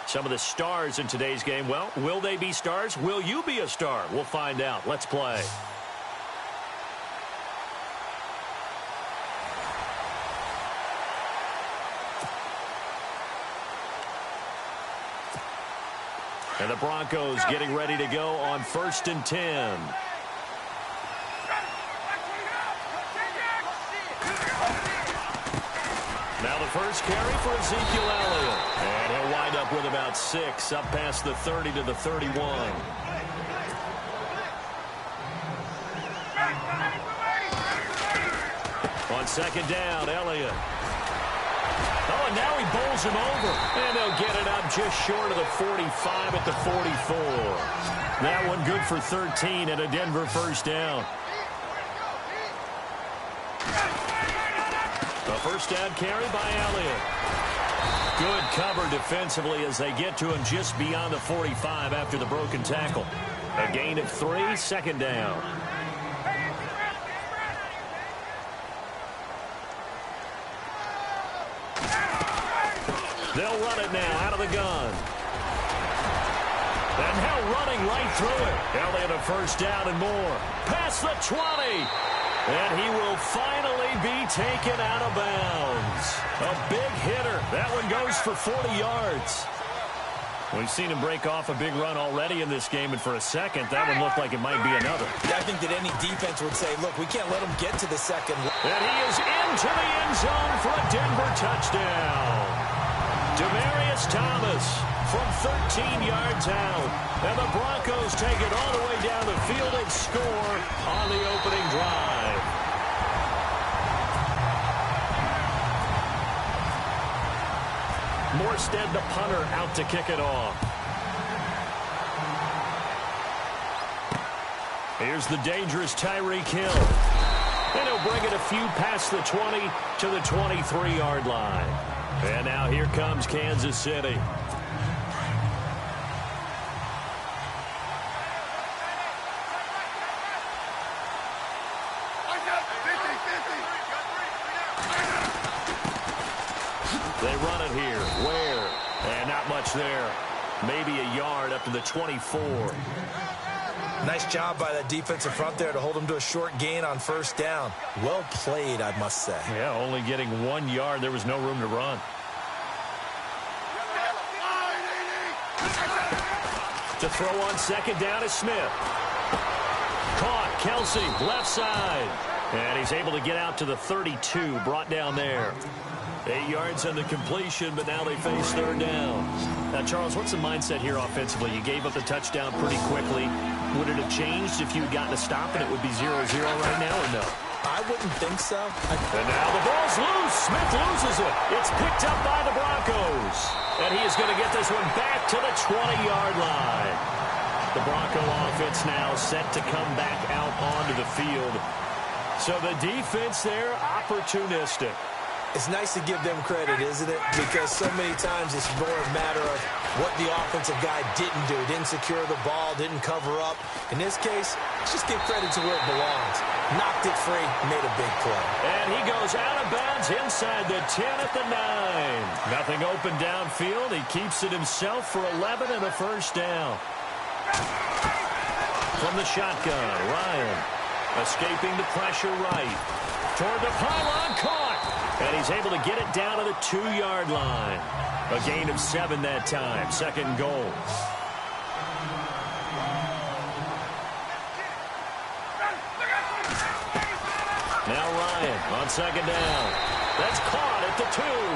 Some of the stars in today's game. Well, will they be stars? Will you be a star? We'll find out. Let's play. And the Broncos getting ready to go on 1st and 10. Now the first carry for Ezekiel Elliott. And he'll wind up with about 6, up past the 30 to the 31. On 2nd down, Elliott. Oh, and now he bowls him over. And they'll get it up just short of the 45 at the 44. That one good for 13 and a Denver first down. The first down carry by Elliott. Good cover defensively as they get to him just beyond the 45 after the broken tackle. A gain of 3, 2nd down. They'll run it now out of the gun. And now running right through it. Elliott a first down and more. Past the 20. And he will finally be taken out of bounds. A big hitter. That one goes for 40 yards. We've seen him break off a big run already in this game, and for a second, that one looked like it might be another. I think that any defense would say, look, we can't let him get to the second. And he is into the end zone for a Denver touchdown. Demaryius Thomas from 13 yards out. And the Broncos take it all the way down the field and score on the opening drive. Morstead, the punter, out to kick it off. Here's the dangerous Tyreek Hill. And he'll bring it a few past the 20 to the 23-yard line. And now here comes Kansas City. They run it here. Where? And not much there. Maybe a yard up to the 24. Nice job by that defensive front there to hold him to a short gain on 1st down. Well played, I must say. Yeah, only getting 1 yard. There was no room to run. To throw on 2nd down is Smith. Caught. Kelsey, left side. And he's able to get out to the 32, brought down there. 8 yards on the completion, but now they face 3rd down. Now, Charles, what's the mindset here offensively? You gave up the touchdown pretty quickly. Would it have changed if you had gotten a stop and it would be 0-0 right now, or no? I wouldn't think so. And now the ball's loose. Smith loses it. It's picked up by the Broncos. And he is going to get this one back to the 20-yard line. The Bronco offense now set to come back out onto the field. So the defense there, opportunistic. It's nice to give them credit, isn't it? Because so many times it's more a matter of what the offensive guy didn't do. Didn't secure the ball, didn't cover up. In this case, let's just give credit to where it belongs. Knocked it free, made a big play. And he goes out of bounds inside the 10 at the 9. Nothing open downfield. He keeps it himself for 11 and a first down. From the shotgun, Ryan escaping the pressure right. Toward the pylon, caught. And he's able to get it down to the 2-yard line. A gain of 7 that time. 2nd goal. Now Ryan on 2nd down. That's caught at the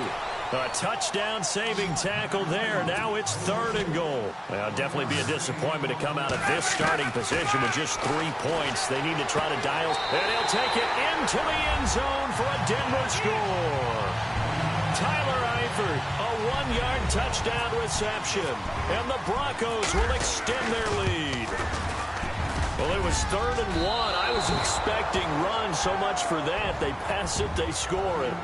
2. A touchdown-saving tackle there. Now it's 3rd and goal. Well, definitely be a disappointment to come out of this starting position with just 3 points. They need to try to dial. And he'll take it into the end zone for a Denver score. Tyler Eifert, a 1-yard touchdown reception. And the Broncos will extend their lead. Well, it was 3rd and 1. I was expecting run so much for that. They pass it, they score it.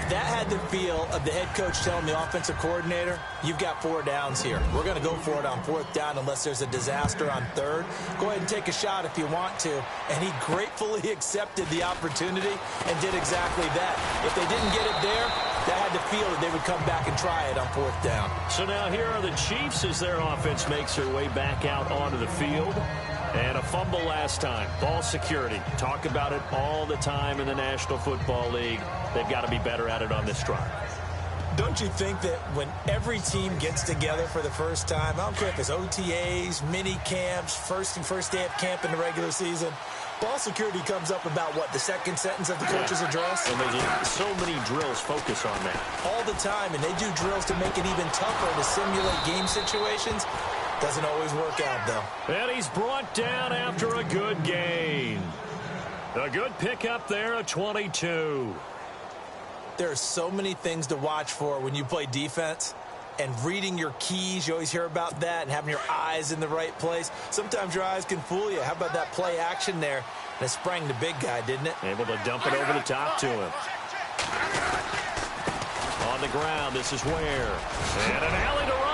That had the feel of the head coach telling the offensive coordinator, you've got 4 downs here. We're going to go for it on 4th down unless there's a disaster on 3rd. Go ahead and take a shot if you want to. And he gratefully accepted the opportunity and did exactly that. If they didn't get it there, that had the feel that they would come back and try it on 4th down. So now here are the Chiefs as their offense makes their way back out onto the field. And a fumble last time. Ball security. Talk about it all the time in the National Football League. They've got to be better at it on this drive. Don't you think that when every team gets together for the first time, I don't care if it's OTAs, mini camps, first day of camp in the regular season, ball security comes up about, what, the second sentence of the coach's address? And there's so many drills focus on that. All the time, and they do drills to make it even tougher to simulate game situations. Doesn't always work out, though. And he's brought down after a good gain. A good pickup there, a 22. There are so many things to watch for when you play defense. And reading your keys, you always hear about that, and having your eyes in the right place. Sometimes your eyes can fool you. How about that play action there? And it sprang the big guy, didn't it? Able to dump it over the top to him. On the ground, this is Ware. And an alley to run.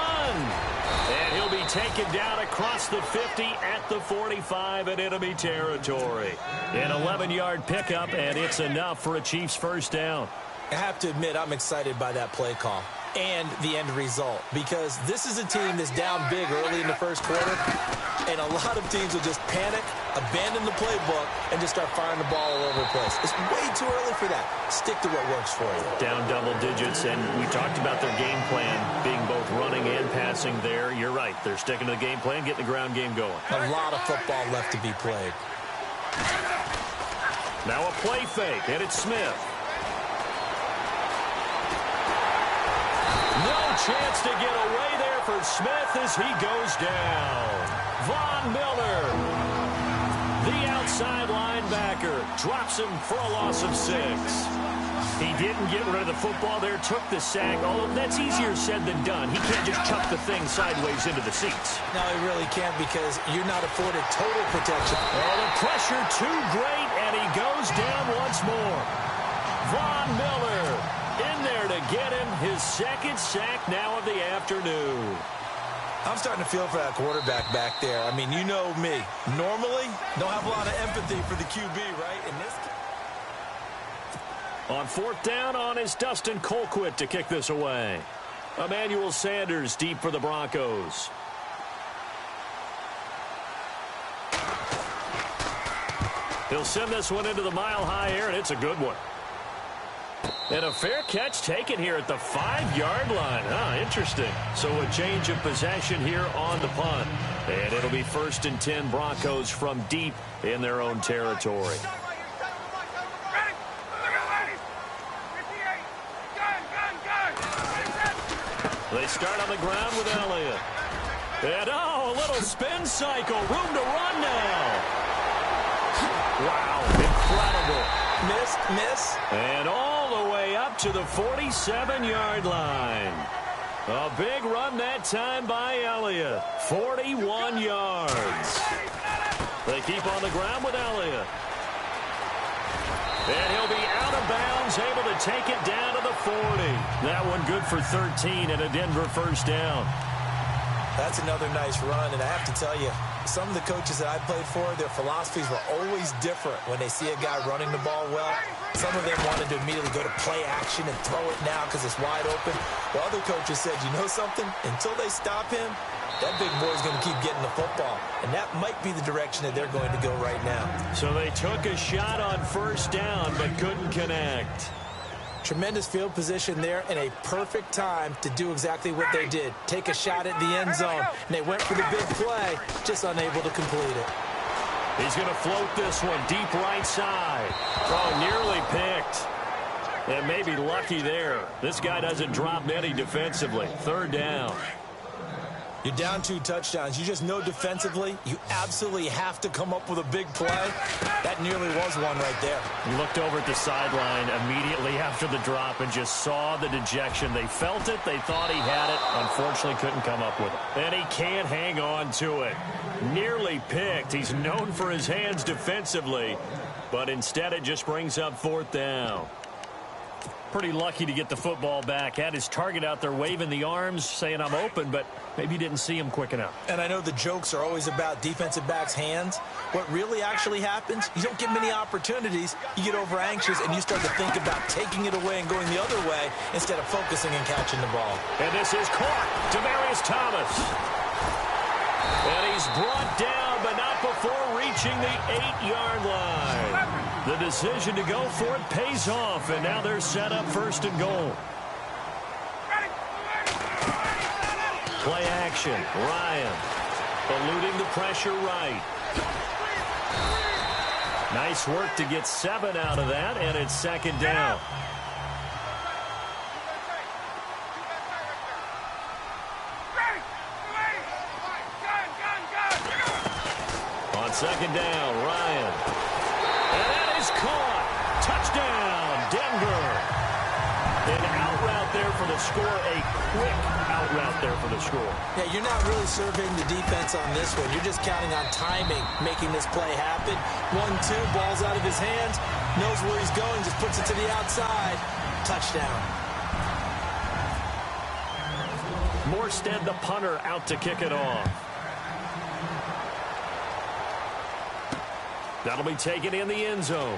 And he'll be taken down across the 50 at the 45 in enemy territory. An 11-yard pickup, and it's enough for a Chiefs first down. I have to admit, I'm excited by that play call and the end result, because this is a team that's down big early in the first quarter, and a lot of teams will just panic, abandon the playbook, and just start firing the ball all over the place. It's way too early for that. Stick to what works for you. Down double digits, and we talked about their game plan being both running and passing there. You're right. They're sticking to the game plan, getting the ground game going. A lot of football left to be played. Now a play fake, and it's Smith. No chance to get away there for Smith as he goes down. Von Miller, the outside linebacker, drops him for a loss of 6. He didn't get rid of the football there, took the sack, although that's easier said than done. He can't just chuck the thing sideways into the seats. No, he really can't, because you're not afforded total protection. Oh, the pressure too great, and he goes down once more. Von Miller in there to get him his second sack now of the afternoon. I'm starting to feel for that quarterback back there. I mean, you know me. Normally, don't have a lot of empathy for the QB, right? In this case. On 4th down on is Dustin Colquitt to kick this away. Emmanuel Sanders deep for the Broncos. He'll send this one into the mile-high air, and it's a good one. And a fair catch taken here at the 5-yard line. Interesting. So a change of possession here on the punt. And it'll be 1st and 10 Broncos from deep in their own territory. They start on the ground with Elliott. And a little spin cycle. Room to run now. Wow, incredible. Miss. And all the way up to the 47-yard line. A big run that time by Elliott. 41 yards. They keep on the ground with Elliott. And he'll be out of bounds, able to take it down to the 40. That one good for 13 and a Denver first down. That's another nice run, and I have to tell you, some of the coaches that I played for, their philosophies were always different when they see a guy running the ball well. Some of them wanted to immediately go to play action and throw it now because it's wide open. While other coaches said, you know something? Until they stop him, that big boy's going to keep getting the football. And that might be the direction that they're going to go right now. So they took a shot on first down but couldn't connect. Tremendous field position there and a perfect time to do exactly what they did. Take a shot at the end zone. And they went for the big play, just unable to complete it. He's going to float this one deep right side. Oh, nearly picked. And maybe lucky there. This guy doesn't drop many defensively. 3rd down. You're down 2 touchdowns. You just know defensively you absolutely have to come up with a big play. That nearly was one right there. He looked over at the sideline immediately after the drop and just saw the dejection. They felt it. They thought he had it. Unfortunately, couldn't come up with it. And he can't hang on to it. Nearly picked. He's known for his hands defensively, but instead it just brings up 4th down. Pretty lucky to get the football back. Had his target out there waving the arms, saying I'm open, but maybe didn't see him quick enough. And I know the jokes are always about defensive backs' hands. What really actually happens, you don't get many opportunities. You get over anxious, and you start to think about taking it away and going the other way instead of focusing and catching the ball. And this is caught. Demaryius Thomas. And he's brought down, but not before reaching the 8-yard line. The decision to go for it pays off, and now they're set up 1st and goal. Play action. Ryan eluding the pressure right. Nice work to get 7 out of that, and it's 2nd down. On 2nd down, Ryan. And that is caught. Touchdown, Denver. An out route there for the score, a quick out route there for the score. Yeah, you're not really surveying the defense on this one. You're just counting on timing, making this play happen. 1-2, ball's out of his hands, knows where he's going, just puts it to the outside. Touchdown. Morstead, the punter, out to kick it off. That'll be taken in the end zone.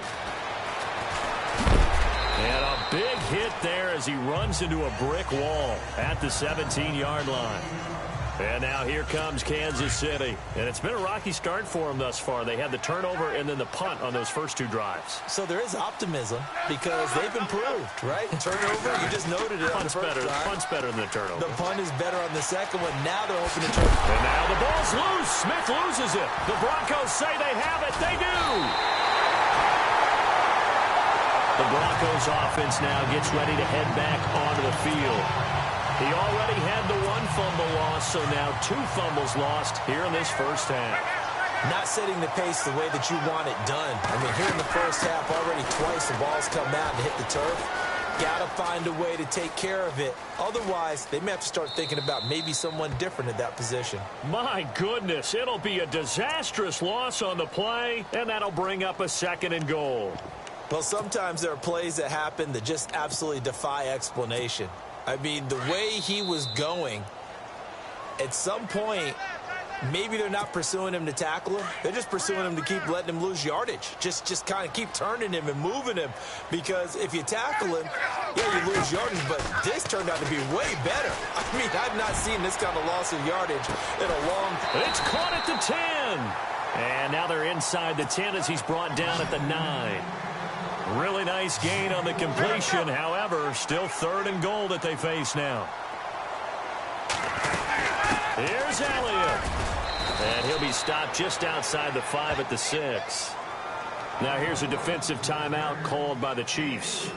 And a big hit there as he runs into a brick wall at the 17-yard line. And now here comes Kansas City. And it's been a rocky start for them thus far. They had the turnover and then the punt on those first 2 drives. So there is optimism because they've improved, right? Turnover, you just noted it on the first drive. Punt's better than the turnover. The punt is better on the second one. Now they're hoping to turn. And now the ball's loose. Smith loses it. The Broncos say they have it. They do. The Broncos offense now gets ready to head back onto the field. He already had the 1 fumble loss, so now 2 fumbles lost here in this first half. Not setting the pace the way that you want it done. I mean, here in the first half, already twice the ball's come out and hit the turf. Got to find a way to take care of it. Otherwise, they may have to start thinking about maybe someone different at that position. My goodness, it'll be a disastrous loss on the play, and that'll bring up a 2nd and goal. Well, sometimes there are plays that happen that just absolutely defy explanation. I mean, the way he was going, at some point, maybe they're not pursuing him to tackle him. They're just pursuing him to keep letting him lose yardage. Just kind of keep turning him and moving him. Because if you tackle him, yeah, you lose yardage, but this turned out to be way better. I mean, I've not seen this kind of loss of yardage in a long time. It's caught at the 10. And now they're inside the 10 as he's brought down at the 9. Really nice gain on the completion. However, still 3rd and goal that they face now. Here's Elliott. And he'll be stopped just outside the 5 at the 6. Now here's a defensive timeout called by the Chiefs.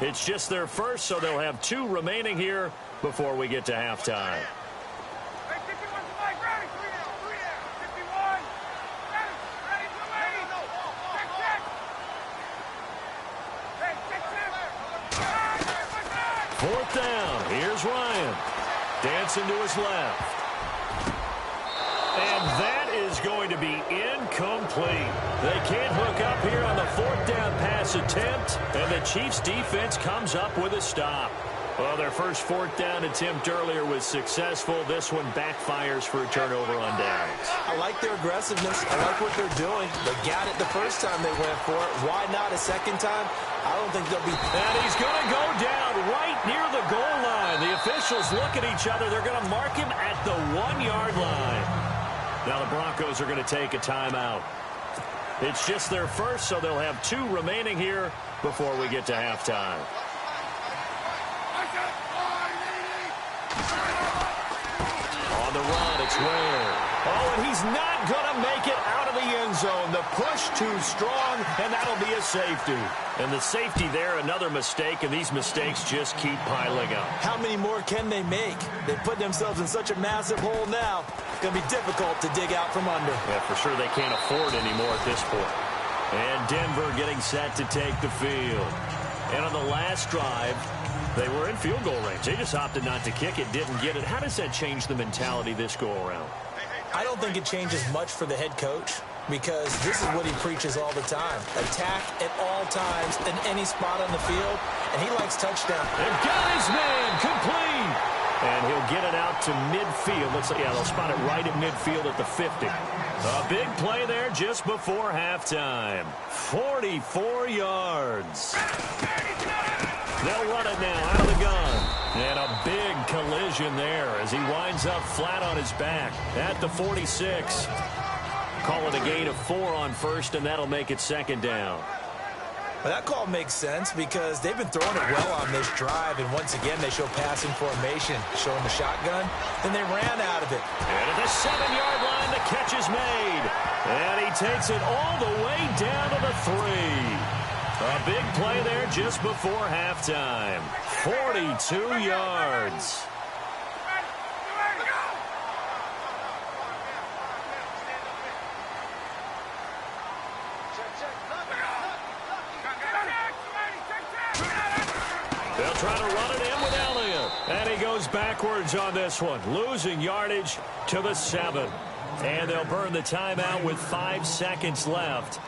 It's just their first, so they'll have 2 remaining here before we get to halftime. Fourth down. Here's Ryan. Dancing to his left. And that is going to be incomplete. They can't hook up here on the 4th down pass attempt, and the Chiefs defense comes up with a stop. Well, their first 4th down attempt earlier was successful. This one backfires for a turnover on downs. I like their aggressiveness. I like what they're doing. They got it the first time they went for it. Why not a second time? I don't think they'll be... And he's going to go down right near the goal line. The officials look at each other. They're going to mark him at the 1-yard line. Now the Broncos are going to take a timeout. It's just their first, so they'll have 2 remaining here before we get to halftime. On the run, it's Ware. Oh, and he's not going to make it out of the end zone. The push too strong, and that'll be a safety. And the safety there, another mistake, and these mistakes just keep piling up. How many more can they make? They put themselves in such a massive hole now. It's going to be difficult to dig out from under. Yeah, for sure they can't afford any more at this point. And Denver getting set to take the field. And on the last drive, they were in field goal range. They just opted not to kick it, didn't get it. How does that change the mentality this go-around? I don't think it changes much for the head coach. because this is what he preaches all the time. Attack at all times in any spot on the field, and he likes touchdown. And got his man complete. And he'll get it out to midfield. Looks like, yeah, they'll spot it right at midfield at the 50. A big play there just before halftime. 44 yards. They'll run it now out of the gun. And a big collision there as he winds up flat on his back at the 46. Call it a gain of 4 on first, and that'll make it second down. Well, that call makes sense because they've been throwing it well on this drive, and once again they show passing formation, showing the shotgun, then they ran out of it. And at the 7-yard line, the catch is made. And he takes it all the way down to the 3. A big play there just before halftime. 42 yards. They'll try to run it in with Elliott. And he goes backwards on this one, losing yardage to the 7. And they'll burn the timeout with 5 seconds left.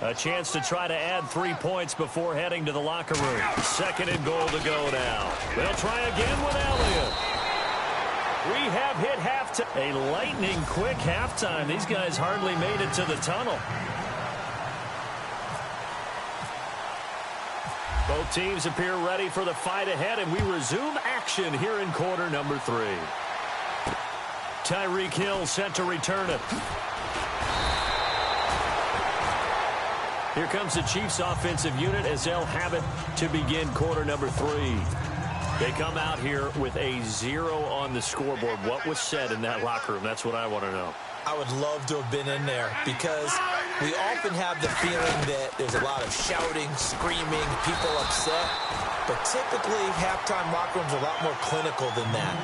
A chance to try to add 3 points before heading to the locker room. 2nd and goal to go now. They'll try again with Elliott. We have hit halftime. A lightning quick halftime. These guys hardly made it to the tunnel. Both teams appear ready for the fight ahead, and we resume action here in quarter number 3. Tyreek Hill set to return it. Here comes the Chiefs offensive unit as they'll have it to begin quarter number 3. They come out here with a 0 on the scoreboard. What was said in that locker room? That's what I want to know. I would love to have been in there because we often have the feeling that there's a lot of shouting, screaming, people upset. But typically, halftime locker rooms are a lot more clinical than that.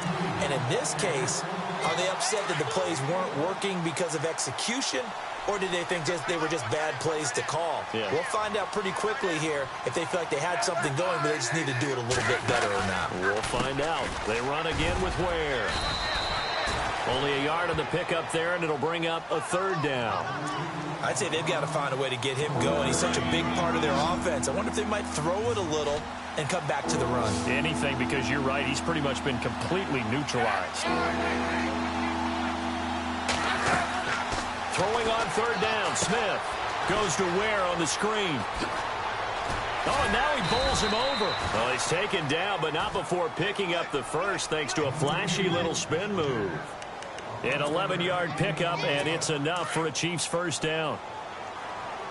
And in this case, are they upset that the plays weren't working because of execution? Or did they think they were just bad plays to call? Yeah. We'll find out pretty quickly here if they feel like they had something going, but they just need to do it a little bit better or not. We'll find out. They run again with Ware. Only a yard on the pickup there, and it'll bring up a 3rd down. I'd say they've got to find a way to get him going. He's such a big part of their offense. I wonder if they might throw it a little and come back to the run. Anything, because you're right. He's pretty much been completely neutralized. Throwing on 3rd down, Smith goes to Ware on the screen. Oh, and now he bowls him over. Well, he's taken down, but not before picking up the first thanks to a flashy little spin move. An 11-yard pickup, and it's enough for a Chiefs 1st down.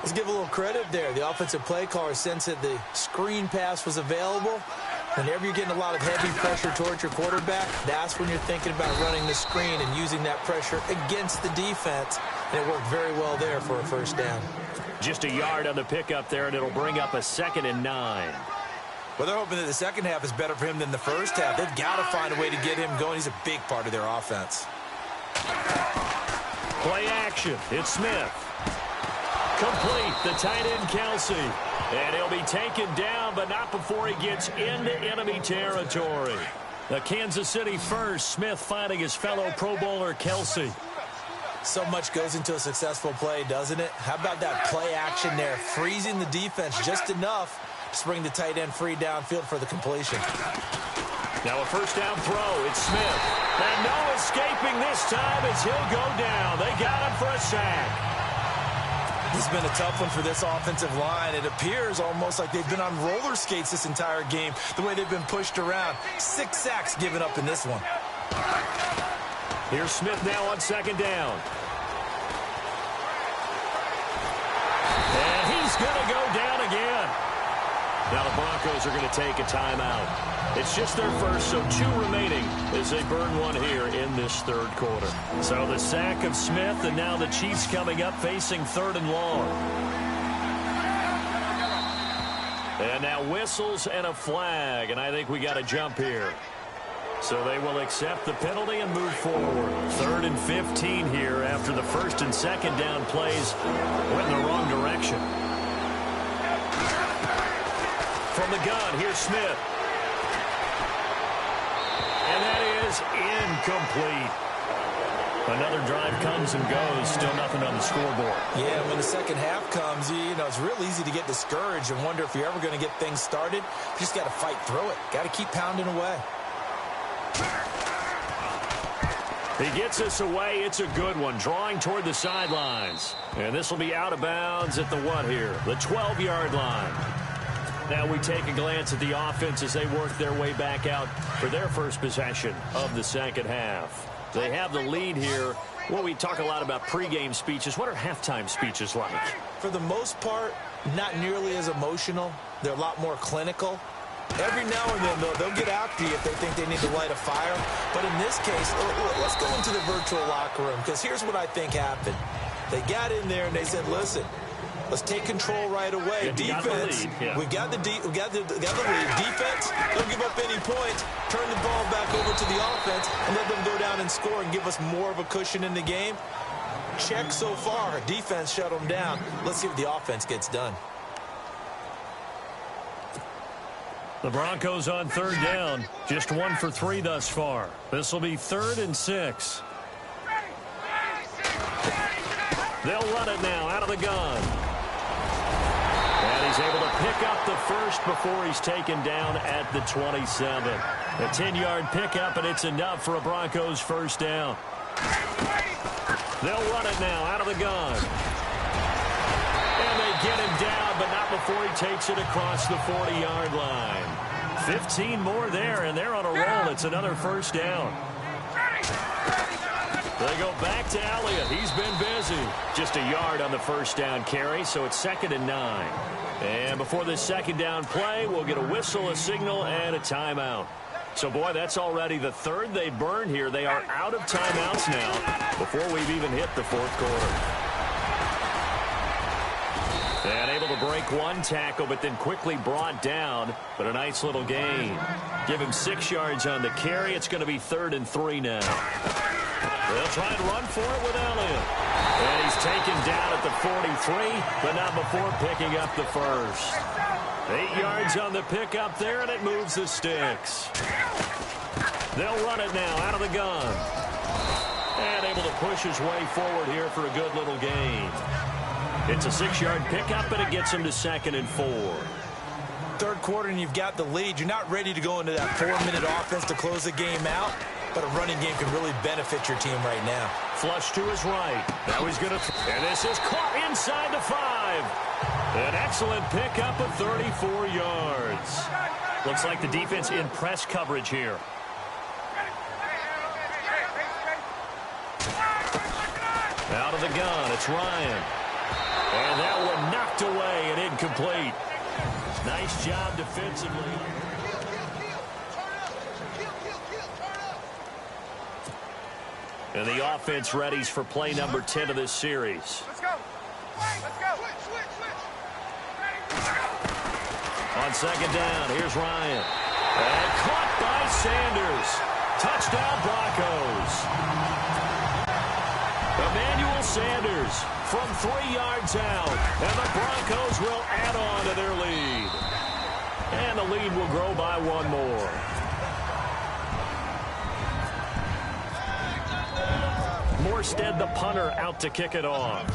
Let's give a little credit there. The offensive play caller sensed that the screen pass was available. Whenever you're getting a lot of heavy pressure towards your quarterback, that's when you're thinking about running the screen and using that pressure against the defense. And it worked very well there for a 1st down. Just a yard on the pickup there, and it'll bring up a 2nd and 9. Well, they're hoping that the second half is better for him than the first half. They've got to find a way to get him going. He's a big part of their offense. Play action. It's Smith. Complete. The tight end, Kelsey. And he'll be taken down, but not before he gets into enemy territory. The Kansas City first. Smith finding his fellow Pro Bowler, Kelsey. So much goes into a successful play, doesn't it? How about that play action there? Freezing the defense just enough to bring the tight end free downfield for the completion. Now a 1st down throw. It's Smith. And no escaping this time as he'll go down. They got him for a sack. This has been a tough one for this offensive line. It appears almost like they've been on roller skates this entire game, the way they've been pushed around. 6 sacks given up in this one. Here's Smith now on 2nd down. And he's going to go down again. Now the Broncos are going to take a timeout. It's just their first, so 2 remaining as they burn one here in this 3rd quarter. So the sack of Smith, and now the Chiefs coming up facing 3rd and long. And now whistles and a flag, and I think we got to jump here. So they will accept the penalty and move forward. 3rd and 15 here after the 1st and 2nd down plays went in the wrong direction. From the gun, here's Smith. And that is incomplete. Another drive comes and goes, still nothing on the scoreboard. Yeah, when the second half comes, you know, it's real easy to get discouraged and wonder if you're ever going to get things started. You just got to fight through it. Got to keep pounding away. He gets us away. It's a good one, drawing toward the sidelines. And this will be out of bounds at the what here? The 12-yard line. Now we take a glance at the offense as they work their way back out for their first possession of the second half. They have the lead here. Well, we talk a lot about pregame speeches. What are halftime speeches like? For the most part, not nearly as emotional. They're a lot more clinical. Every now and then, though, they'll get after you if they think they need to light a fire. But in this case, let's go into the virtual locker room, because here's what I think happened. They got in there and they said, listen, let's take control right away. Defense, we got the lead. Defense, don't give up any points. Turn the ball back over to the offense and let them go down and score and give us more of a cushion in the game. Check so far. Defense shut them down. Let's see what the offense gets done. The Broncos on third down. Just 1 for 3 thus far. This will be 3rd and 6. They'll run it now out of the gun. And he's able to pick up the first before he's taken down at the 27. A 10-yard pickup, and it's enough for a Broncos first down. They'll run it now out of the gun. And they get him down, but not before he takes it across the 40-yard line. 15 more there, and they're on a roll. It's another first down. They go back to Elliott. He's been busy. Just a yard on the first down carry, so it's 2nd and 9. And before this second down play, we'll get a whistle, a signal, and a timeout. So, boy, that's already the 3rd they burned here. They are out of timeouts now before we've even hit the 4th quarter. And able to break one tackle, but then quickly brought down. But a nice little gain. Give him 6 yards on the carry. It's going to be 3rd and 3 now. They'll try and run for it with Elliott. And he's taken down at the 43, but not before picking up the first. 8 yards on the pickup there, and it moves the sticks. They'll run it now out of the gun. And able to push his way forward here for a good little gain. It's a 6-yard pickup, and it gets him to 2nd and 4. 3rd quarter, and you've got the lead. You're not ready to go into that 4-minute offense to close the game out, but a running game can really benefit your team right now. Flush to his right. Now he's going to... And this is caught inside the 5. An excellent pickup of 34 yards. Looks like the defense in press coverage here. Out of the gun, it's Ryan. And that one knocked away and incomplete. Nice job defensively. And the offense readies for play number 10 of this series. Let's go. Let's go. Switch. On second down, here's Ryan. And caught by Sanders. Touchdown Broncos. Emmanuel Sanders from 3 yards out. And the Broncos will add on to their lead. And the lead will grow by 1 more. Morstead, the punter, out to kick it off.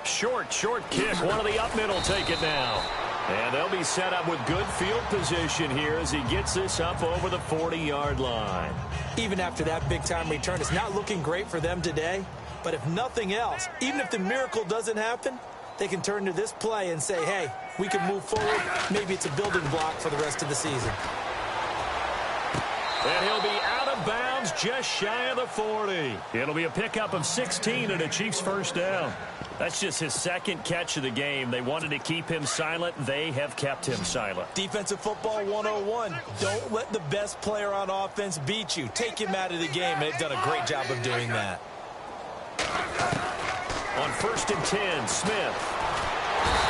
Short kick. One of the up mid will take it now. And they'll be set up with good field position here as he gets this up over the 40-yard line. Even after that big-time return, it's not looking great for them today. But if nothing else, even if the miracle doesn't happen, they can turn to this play and say, hey, we can move forward. Maybe it's a building block for the rest of the season. And he'll be out of bounds just shy of the 40. It'll be a pickup of 16 and a Chiefs first down. That's just his 2nd catch of the game. They wanted to keep him silent. They have kept him silent. Defensive football 101. Don't let the best player on offense beat you. Take him out of the game. They've done a great job of doing that. On 1st and 10, Smith.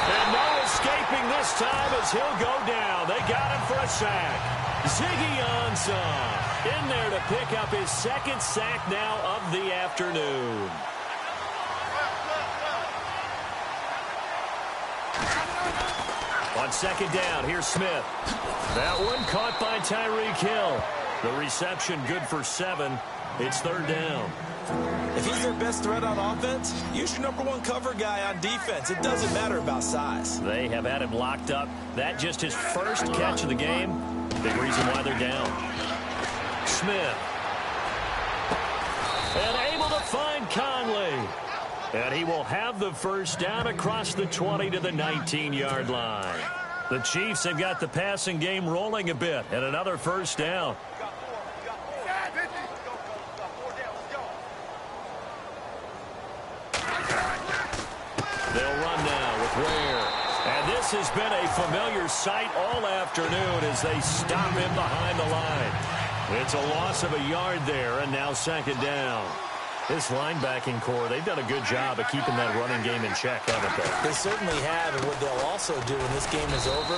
And no escaping this time as he'll go down. They got him for a sack. Ziggy Ansah in there to pick up his 2nd sack now of the afternoon. On 2nd down, here's Smith. That one caught by Tyreek Hill. The reception good for 7. It's third down. If he's their best threat on offense, use your number one cover guy on defense. It doesn't matter about size. They have had him locked up. That just his first catch of the game. Big reason why they're down. Smith. And able to find Conley. And he will have the first down across the 20 to the 19-yard line. The Chiefs have got the passing game rolling a bit. And another first down. They'll run now with Ware. And this has been a familiar sight all afternoon as they stop him behind the line. It's a loss of a yard there, and now second down. This linebacking core, they've done a good job of keeping that running game in check, haven't they? They certainly have, and what they'll also do when this game is over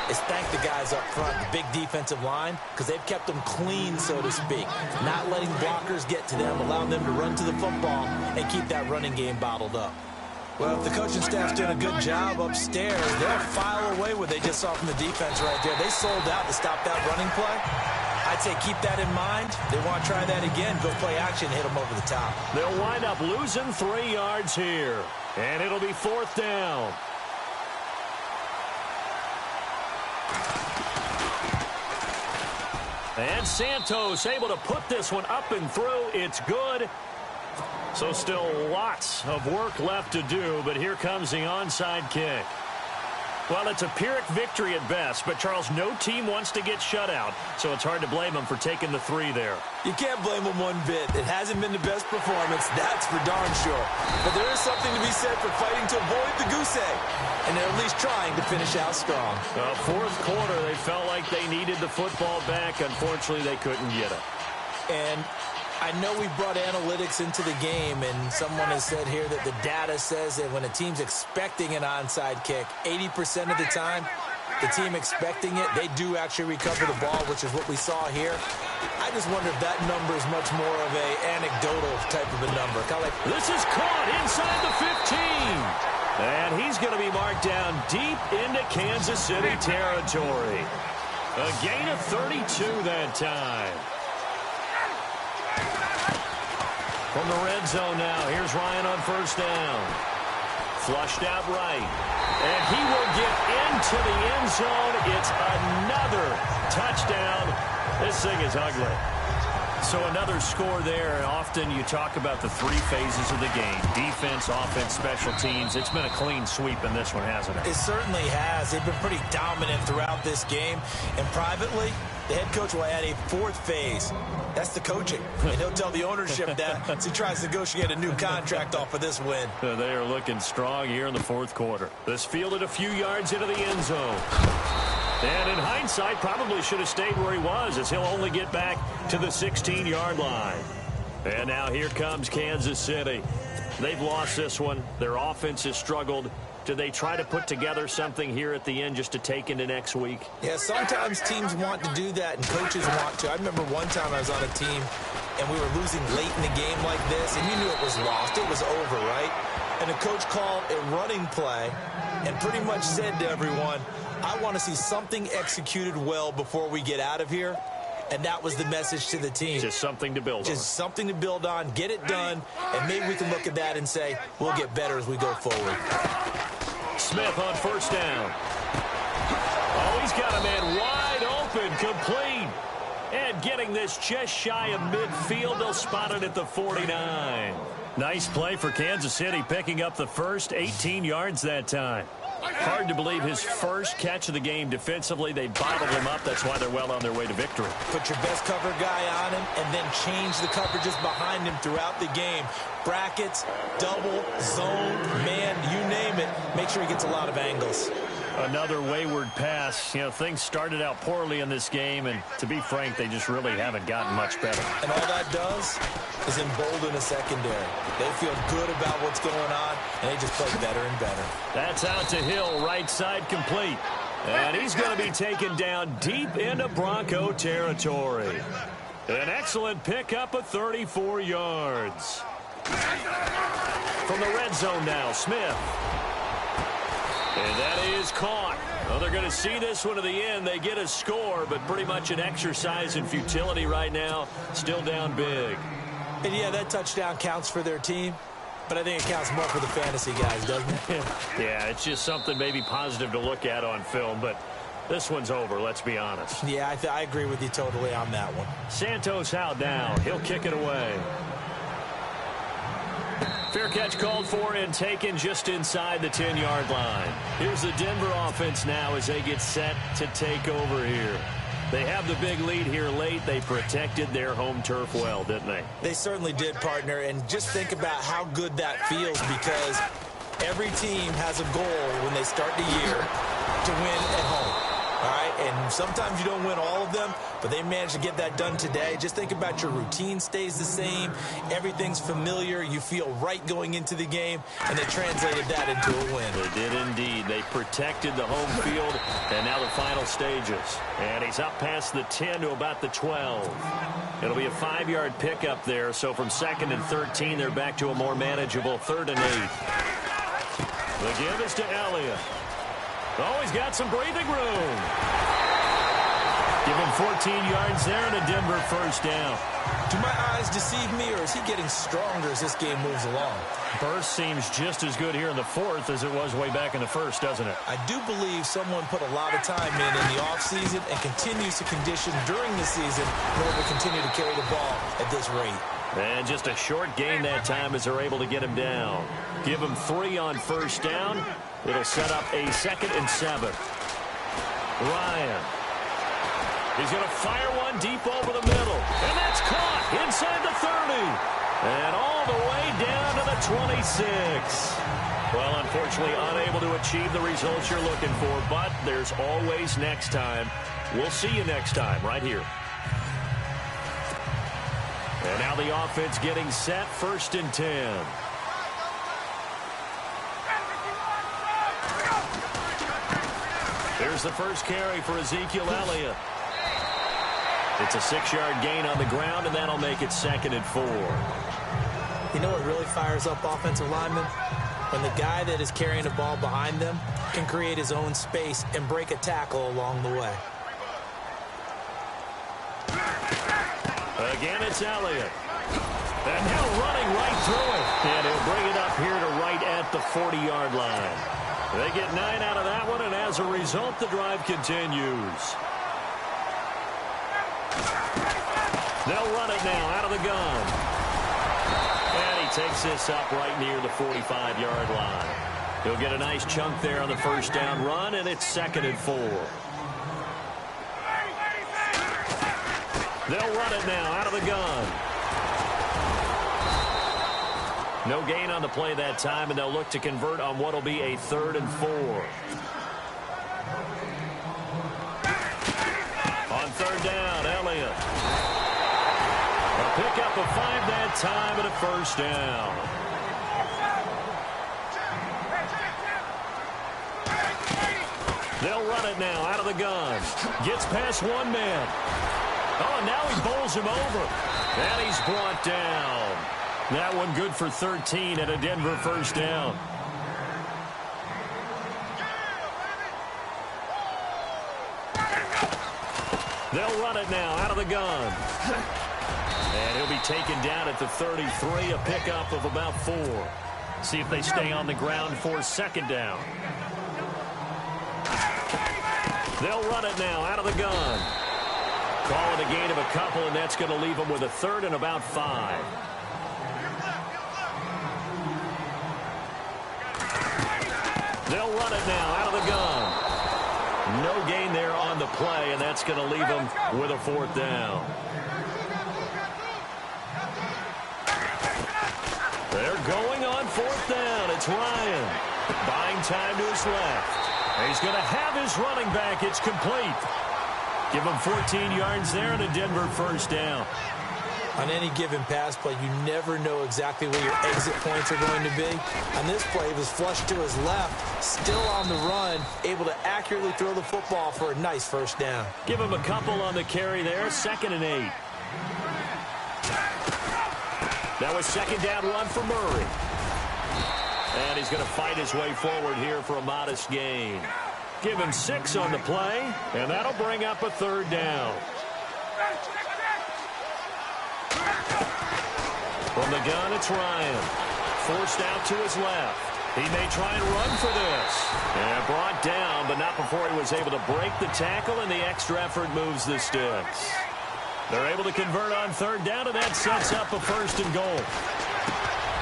is thank the guys up front, the big defensive line, because they've kept them clean, so to speak. Not letting blockers get to them, allowing them to run to the football and keep that running game bottled up. Well, if the coaching staff's doing a good job upstairs, they're a file away what they just saw from the defense right there. They sold out to stop that running play. I'd say keep that in mind. They want to try that again, go play action, hit them over the top. They'll wind up losing 3 yards here, and it'll be fourth down. And Santos able to put this one up and through. It's good. So still lots of work left to do, but here comes the onside kick. Well, it's a Pyrrhic victory at best, but, Charles, no team wants to get shut out, so it's hard to blame them for taking the 3 there. You can't blame them one bit. It hasn't been the best performance, that's for darn sure. But there is something to be said for fighting to avoid the goose egg, and they're at least trying to finish out strong. Fourth quarter, they felt like they needed the football back. Unfortunately, they couldn't get it. And I know we brought analytics into the game, and someone has said here that the data says that when a team's expecting an onside kick, 80% of the time, the team expecting it, they do actually recover the ball, which is what we saw here. I just wonder if that number is much more of a anecdotal type of a number. Kind of like, this is caught inside the 15. And he's going to be marked down deep into Kansas City territory. A gain of 32 that time. From the red zone now, here's Ryan on first down. Flushed out right. And he will get into the end zone. It's another touchdown. This thing is ugly. So another score there. And often you talk about the 3 phases of the game. Defense, offense, special teams. It's been a clean sweep in this one, hasn't it? It certainly has. They've been pretty dominant throughout this game. And privately, the head coach will add a 4th phase. That's the coaching. And he'll tell the ownership that as he tries to negotiate a new contract off of this win. They are looking strong here in the fourth quarter. This fielded a few yards into the end zone. And in hindsight, probably should have stayed where he was, as he'll only get back to the 16-yard line. And now here comes Kansas City. They've lost this one. Their offense has struggled. Do they try to put together something here at the end just to take into next week? Yeah, sometimes teams want to do that, and coaches want to. I remember one time I was on a team, and we were losing late in the game like this, and you knew it was lost. It was over, right? And the coach called a running play and pretty much said to everyone, I want to see something executed well before we get out of here. And that was the message to the team. Just something to build on. Just something to build on, get it done, and maybe we can look at that and say, we'll get better as we go forward. Smith on first down. Oh, he's got a man wide open, complete. And getting this just shy of midfield, they'll spot it at the 49. Nice play for Kansas City, picking up the first 18 yards that time. Hard to believe his first catch of the game defensively. They bottled him up. That's why they're well on their way to victory. Put your best cover guy on him and then change the coverages behind him throughout the game. Brackets, double, zone, man, you name it. Make sure he gets a lot of angles. Another wayward pass. You know, things started out poorly in this game, and to be frank, they just really haven't gotten much better. And all that does is embolden a secondary. They feel good about what's going on, and they just play better and better. That's out to Hill, right side complete. And he's going to be taken down deep into Bronco territory. An excellent pickup of 34 yards. From the red zone now, Smith. And that is caught. Well, they're going to see this one to the end. They get a score, but pretty much an exercise in futility right now. Still down big. And, yeah, that touchdown counts for their team, but I think it counts more for the fantasy guys, doesn't it? Yeah, it's just something maybe positive to look at on film, but this one's over, let's be honest. Yeah, I agree with you totally on that one. Santos out now. He'll kick it away. Fair catch called for and taken just inside the 10-yard line. Here's the Denver offense now as they get set to take over here. They have the big lead here late. They protected their home turf well, didn't they? They certainly did, partner. And just think about how good that feels, because every team has a goal when they start the year to win at home. All right, and sometimes you don't win all of them, but they managed to get that done today. Just think about your routine stays the same. Everything's familiar. You feel right going into the game, and they translated that into a win. They did indeed. They protected the home field, and now the final stages. And he's up past the 10 to about the 12. It'll be a 5-yard pickup there, so from 2nd and 13, they're back to a more manageable 3rd and 8. The give is to Elliott. Oh, he's got some breathing room. Give him 14 yards there and a Denver first down. Do my eyes deceive me, or is he getting stronger as this game moves along? Burst seems just as good here in the 4th as it was way back in the 1st, doesn't it? I do believe someone put a lot of time in the offseason and continues to condition during the season in order to continue to carry the ball at this rate. And just a short gain that time as they're able to get him down. Give him 3 on first down. It'll set up a 2nd and 7. Ryan. He's going to fire one deep over the middle. And that's caught inside the 30. And all the way down to the 26. Well, unfortunately, unable to achieve the results you're looking for, but there's always next time. We'll see you next time right here. And now the offense getting set, 1st and 10. Here's the first carry for Ezekiel Elliott. It's a 6-yard gain on the ground, and that'll make it 2nd and 4. You know what really fires up offensive linemen? When the guy that is carrying the ball behind them can create his own space and break a tackle along the way. Again, it's Elliott. And now running right through it. And he'll bring it up here to right at the 40-yard line. They get 9 out of that one, and as a result, the drive continues. They'll run it now out of the gun. And he takes this up right near the 45-yard line. He'll get a nice chunk there on the first down run, and it's 2nd and 4. They'll run it now out of the gun. No gain on the play that time, and they'll look to convert on what will be a 3rd and 4. On 3rd down, Elliott. A pickup of 5 that time and a first down. They'll run it now out of the gun. Gets past one man. Oh, and now he bowls him over. And he's brought down. That one good for 13 and a Denver first down. They'll run it now out of the gun. And he'll be taken down at the 33, a pickup of about 4. See if they stay on the ground for 2nd down. They'll run it now out of the gun. Call it a gain of a couple, and that's going to leave them with a 3rd and about 5. They'll run it now out of the gun. No gain there on the play, and that's going to leave them with a 4th down. They're going on 4th down. It's Ryan. Buying time to his left. And he's going to have his running back. It's complete. Give him 14 yards there and a Denver first down. On any given pass play, you never know exactly where your exit points are going to be. On this play, he was flushed to his left, still on the run, able to accurately throw the football for a nice first down. Give him a couple on the carry there, 2nd and 8. That was 2nd down run for Murray. And he's going to fight his way forward here for a modest gain. Give him 6 on the play, and that'll bring up a third down. From the gun, it's Ryan. Forced out to his left. He may try and run for this. And brought down, but not before he was able to break the tackle, and the extra effort moves the sticks. They're able to convert on third down, and that sets up a 1st and goal.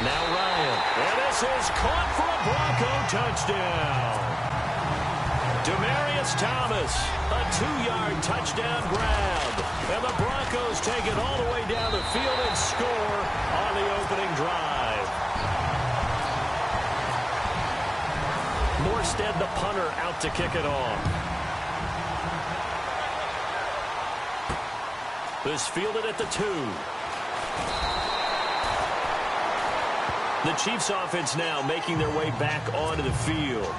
Now Ryan. And this is caught for a Bronco touchdown. Demaryius Thomas, a 2-yard touchdown grab. And the Broncos take it all the way down the field and score on the opening drive. Morstead, the punter, out to kick it off. This fielded at the 2. The Chiefs offense now making their way back onto the field.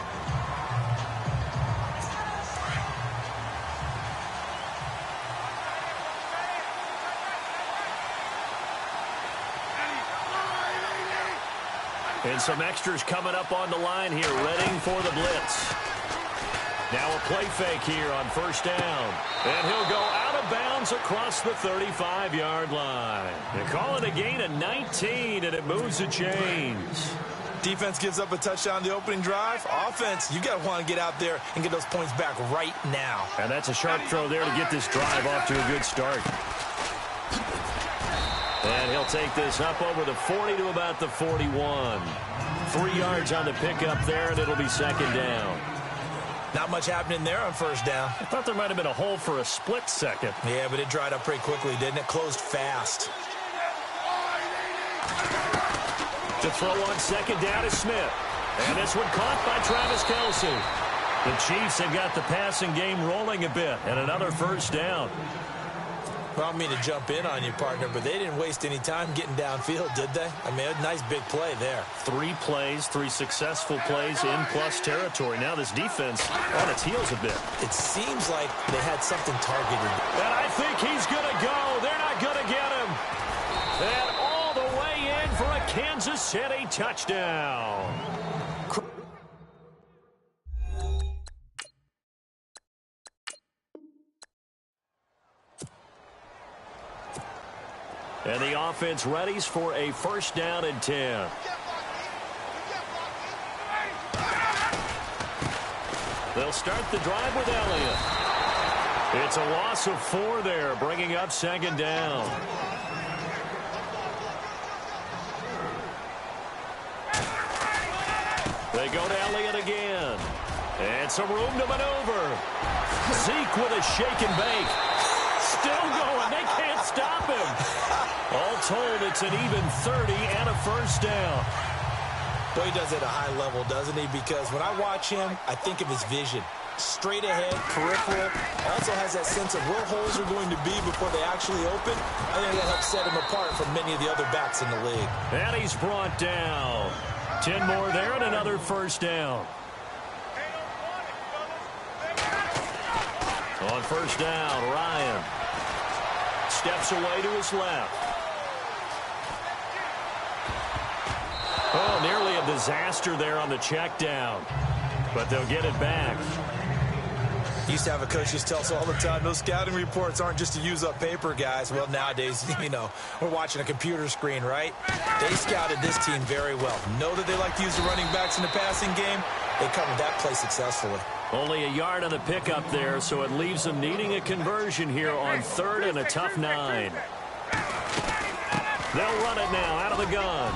And some extras coming up on the line here, readying for the blitz. Now a play fake here on 1st down. And he'll go out of bounds across the 35-yard line. They call it a gain of 19, and it moves the chains. Defense gives up a touchdown the opening drive. Offense, you got to want to get out there and get those points back right now. And that's a sharp throw there to get this drive off to a good start. And he'll take this up over the 40 to about the 41. 3 yards on the pickup there, and it'll be 2nd down. Not much happening there on 1st down. I thought there might have been a hole for a split second. Yeah, but it dried up pretty quickly, didn't it? Closed fast. To throw on 2nd down is Smith. And this one caught by Travis Kelce. The Chiefs have got the passing game rolling a bit, and another 1st down. Well, I don't mean to jump in on you, partner, but they didn't waste any time getting downfield, did they? I mean, a nice big play there. 3 plays, 3 successful plays in plus territory. Now this defense on its heels a bit. It seems like they had something targeted. And I think he's going to go. They're not going to get him. And all the way in for a Kansas City touchdown. And the offense readies for a 1st down and 10. They'll start the drive with Elliott. It's a loss of 4 there, bringing up 2nd down. They go to Elliott again. And some room to maneuver. Zeke with a shake and bake. Still going. They can't stop him. All told, it's an even 30 and a 1st down. Boy, he does it at a high level, doesn't he? Because when I watch him, I think of his vision. Straight ahead, peripheral. Also has that sense of where holes are going to be before they actually open. I think that helps set him apart from many of the other backs in the league. And he's brought down. 10 more there and another 1st down. On 1st down, Ryan steps away to his left. Oh, nearly a disaster there on the check down. But they'll get it back. Used to have a coach just tell us all the time, those scouting reports aren't just to use up paper, guys. Well, nowadays, you know, we're watching a computer screen, right? They scouted this team very well. Know that they like to use the running backs in the passing game. They covered that play successfully. Only a yard on the pickup there, so it leaves them needing a conversion here on 3rd and a tough 9. They'll run it now out of the gun.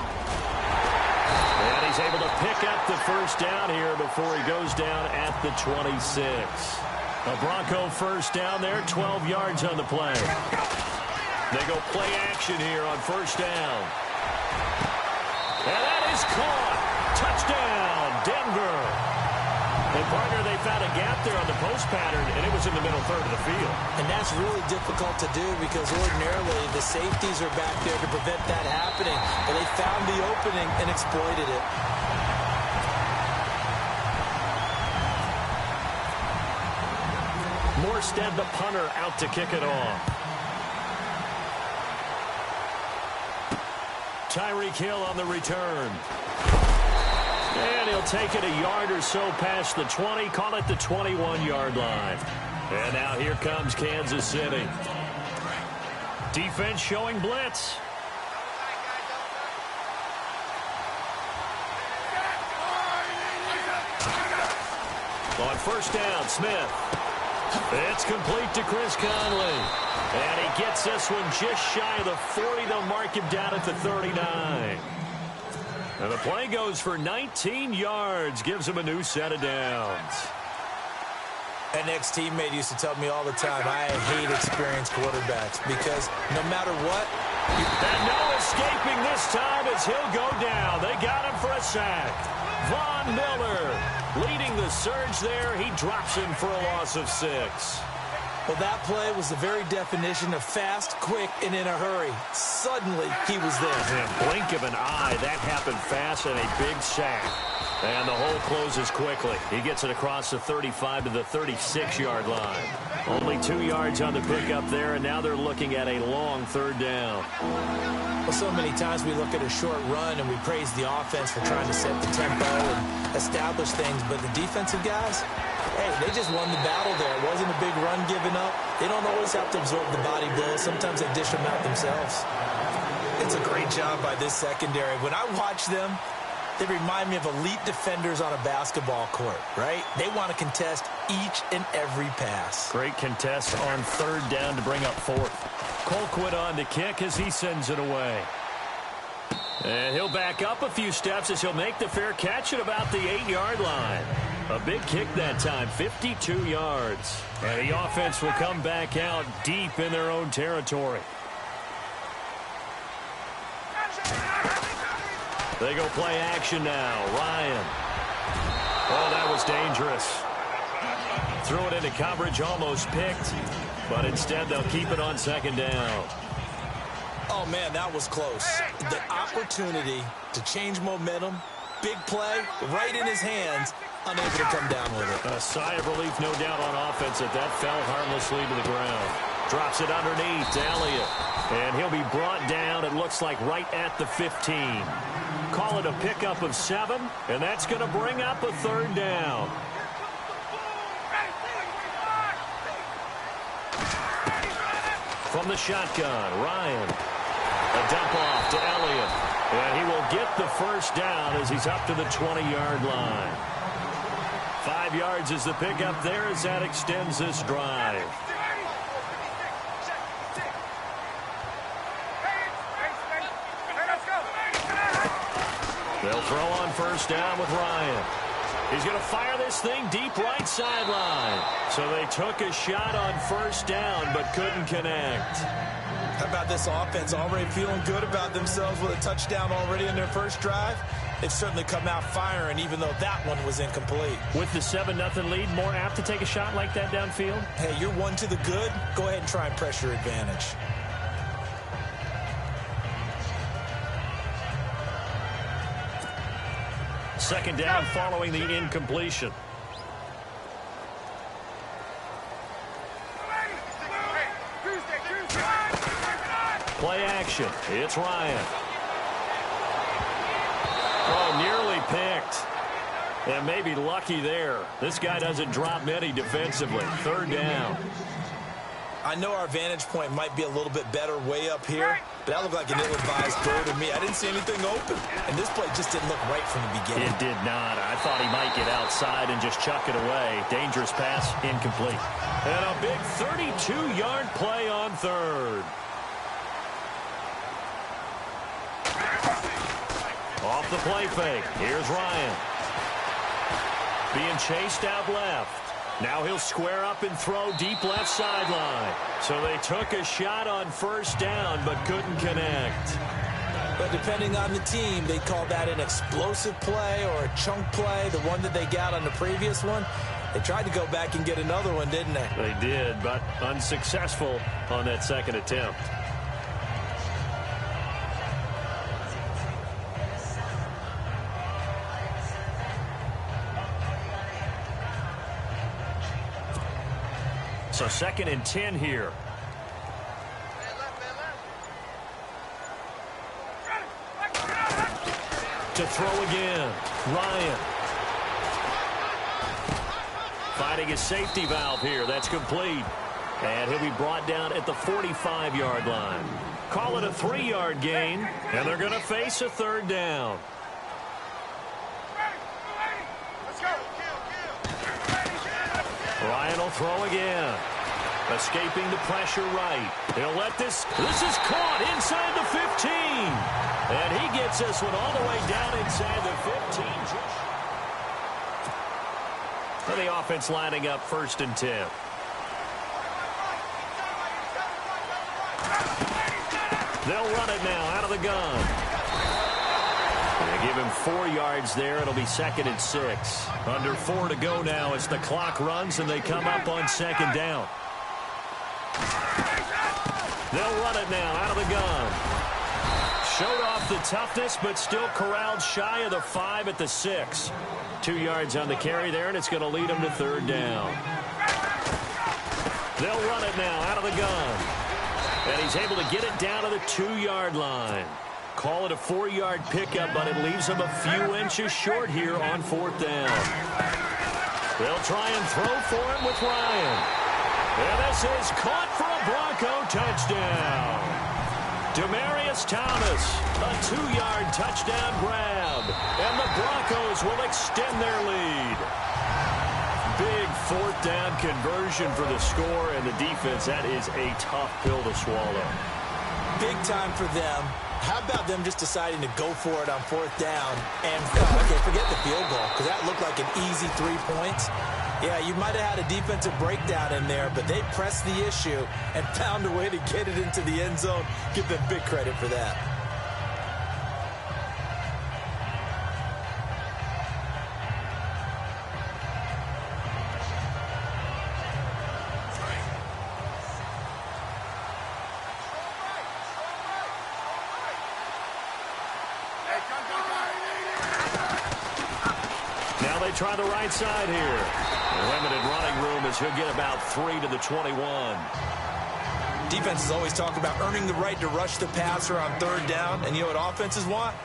And he's able to pick up the 1st down here before he goes down at the 26. A Bronco 1st down there, 12 yards on the play. They go play action here on 1st down. And that is caught. Touchdown, Denver. And, partner, they found a gap there on the post pattern, and it was in the middle 3rd of the field. And that's really difficult to do because ordinarily the safeties are back there to prevent that happening. But they found the opening and exploited it. Morstead, the punter, out to kick it off. Tyreek Hill on the return. And he'll take it a yard or so past the 20, call it the 21-yard line. And now here comes Kansas City. Defense showing blitz. On first down, Smith. It's complete to Chris Conley. And he gets this one just shy of the 40. They'll mark him down at the 39. And the play goes for 19 yards. Gives him a new set of downs. An ex-teammate used to tell me all the time, I hate experienced quarterbacks because no matter what. And no escaping this time as he'll go down. They got him for a sack. Von Miller leading the surge there. He drops him for a loss of 6. Well, that play was the very definition of fast, quick, and in a hurry. Suddenly, he was there. In a blink of an eye, that happened fast and a big sack. And the hole closes quickly. He gets it across the 35 to the 36-yard line. Only 2 yards on the pickup there, and now they're looking at a long third down. Well, so many times we look at a short run and we praise the offense for trying to set the tempo and establish things, but the defensive guys, hey, they just won the battle there. It wasn't a big run given up. They don't always have to absorb the body blows. Sometimes they dish them out themselves. It's a great job by this secondary. When I watch them, they remind me of elite defenders on a basketball court, right? They want to contest each and every pass. Great contest on third down to bring up fourth. Colquitt on to kick as he sends it away. And he'll back up a few steps as he'll make the fair catch at about the 8-yard line. A big kick that time, 52 yards. And the offense will come back out deep in their own territory. They go play action now. Ryan. Oh, that was dangerous. Threw it into coverage, almost picked. But instead, they'll keep it on second down. Oh, man, that was close. The opportunity to change momentum, big play, right in his hands, unable to come down with it. A sigh of relief, no doubt, on offense that fell harmlessly to the ground. Drops it underneath to Elliott. And he'll be brought down, it looks like, right at the 15. Call it a pickup of 7, and that's going to bring up a third down. From the shotgun, Ryan. A dump off to Elliott. And he will get the first down as he's up to the 20-yard line. 5 yards is the pickup there as that extends this drive. They'll throw on first down with Ryan. He's going to fire this thing deep right sideline. So they took a shot on first down but couldn't connect. How about this offense already feeling good about themselves with a touchdown already in their first drive? They've certainly come out firing even though that one was incomplete. With the 7-0 lead, more apt to take a shot like that downfield? Hey, you're one to the good. Go ahead and try and press your advantage. Second down following the incompletion. Play action. It's Ryan. Oh, nearly picked. And maybe lucky there. This guy doesn't drop many defensively. Third down. I know our vantage point might be a little bit better way up here, but that looked like an ill-advised throw to me. I didn't see anything open, and this play just didn't look right from the beginning. It did not. I thought he might get outside and just chuck it away. Dangerous pass, incomplete. And a big 32-yard play on third. Off the play fake. Here's Ryan. Being chased out left. Now he'll square up and throw deep left sideline. So they took a shot on first down but couldn't connect. But depending on the team, they call that an explosive play or a chunk play, the one that they got on the previous one. They tried to go back and get another one, didn't they? They did, but unsuccessful on that second attempt. So 2nd and 10 here. to throw again. Ryan. Finding his safety valve here. That's complete. And he'll be brought down at the 45-yard line. Call it a 3-yard gain, and they're going to face a third down. Ryan will throw again. Escaping the pressure right. He'll let this is caught inside the 15. And he gets this one all the way down inside the 15. And the offense lining up 1st and 10. They'll run it now out of the gun. They give him 4 yards there. It'll be 2nd and 6. Under 4 to go now as the clock runs and they come up on 2nd down. They'll run it now out of the gun. Showed off the toughness, but still corralled shy of the 5 at the 6. 2 yards on the carry there, and it's going to lead them to 3rd down. They'll run it now out of the gun. And he's able to get it down to the 2-yard line. Call it a 4-yard pickup, but it leaves him a few inches short here on 4th down. They'll try and throw for him with Ryan. And this is caught for a Bronco touchdown. Demarius Thomas, a 2-yard touchdown grab. And the Broncos will extend their lead. Big 4th down conversion for the score, and the defense, that is a tough pill to swallow. Big time for them. How about them just deciding to go for it on 4th down? And, okay, forget the field goal, because that looked like an easy 3 points. Yeah, you might have had a defensive breakdown in there, but they pressed the issue and found a way to get it into the end zone. Give them big credit for that. Now they try the right side here. Limited running room as he'll get about 3 to the 21. Defenses always talk about earning the right to rush the passer on 3rd down. And you know what offenses want?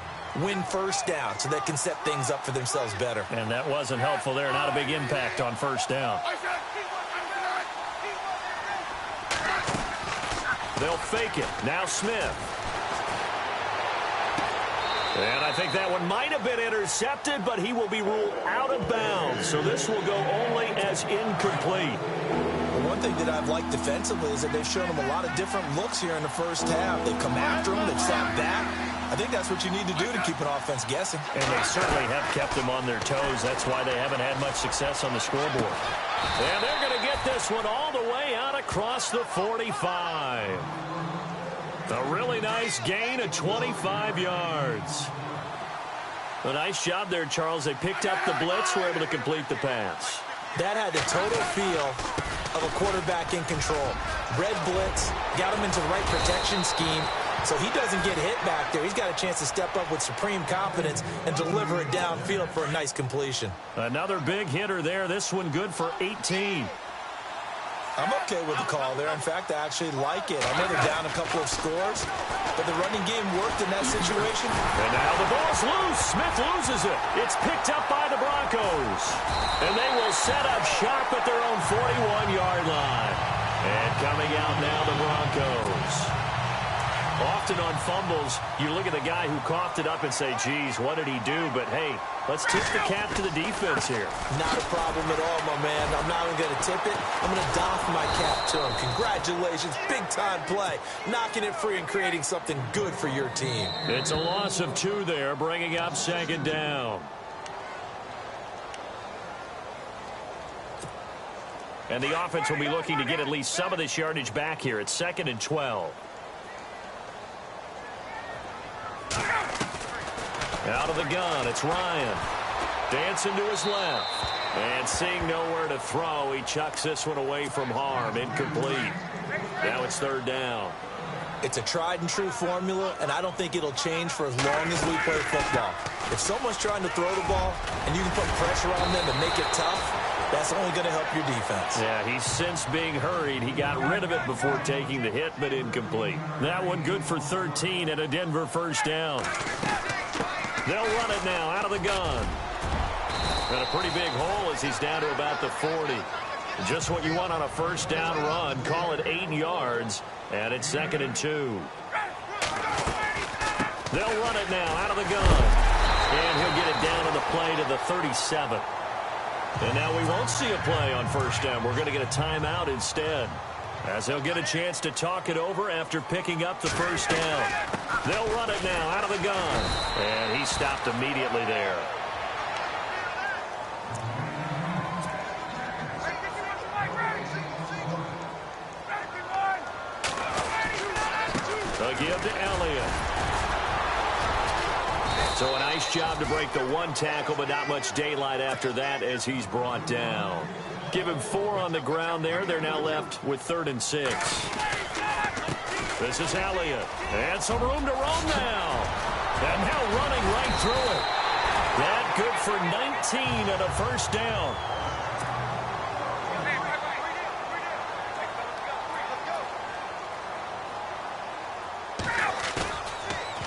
Win 1st down so they can set things up for themselves better. And that wasn't helpful there. Not a big impact on 1st down. They'll fake it. Now Smith. And I think that one might have been intercepted, but he will be ruled out of bounds. So this will go only as incomplete. One thing that I've liked defensively is that they've shown them a lot of different looks here in the 1st half. They've come after them. They've sat back. I think that's what you need to do to keep an offense guessing. And they certainly have kept them on their toes. That's why they haven't had much success on the scoreboard. And they're going to get this one all the way out across the 45. A really nice gain of 25 yards. A nice job there, Charles. They picked up the blitz, were able to complete the pass. That had the total feel of a quarterback in control. Red blitz, got him into the right protection scheme, so he doesn't get hit back there. He's got a chance to step up with supreme confidence and deliver it downfield for a nice completion. Another big hitter there. This one good for 18. I'm okay with the call there. In fact, I actually like it. I know they're down a couple of scores, but the running game worked in that situation. And now the ball's loose. Smith loses it. It's picked up by the Broncos. And they will set up shop at their own 41-yard line. And coming out now, the Broncos. Often on fumbles, you look at the guy who coughed it up and say, geez, what did he do? But, hey, let's tip the cap to the defense here. Not a problem at all, my man. I'm not even going to tip it. I'm going to doff my cap to him. Congratulations. Big-time play. Knocking it free and creating something good for your team. It's a loss of 2 there, bringing up 2nd down. And the offense will be looking to get at least some of this yardage back here. It's 2nd and 12. Out of the gun, it's Ryan. Dancing to his left. And seeing nowhere to throw, he chucks this one away from harm. Incomplete. Now it's 3rd down. It's a tried-and-true formula, and I don't think it'll change for as long as we play football. If someone's trying to throw the ball, and you can put pressure on them and make it tough, that's only going to help your defense. Yeah, he's since being hurried. He got rid of it before taking the hit, but incomplete. That one good for 13 and a Denver 1st down. They'll run it now out of the gun. And a pretty big hole as he's down to about the 40. Just what you want on a first down run. Call it 8 yards. And it's 2nd and 2. They'll run it now out of the gun. And he'll get it down on the play to the 37. And now we won't see a play on first down. We're going to get a timeout instead, as he'll get a chance to talk it over after picking up the first down. They'll run it now out of the gun. And he stopped immediately there. A give to Elliott. So a nice job to break the 1 tackle, but not much daylight after that as he's brought down. Give him 4 on the ground there. They're now left with 3rd and 6. This is Elliott. And some room to roam now. And now running right through it. That good for 19 and a first down.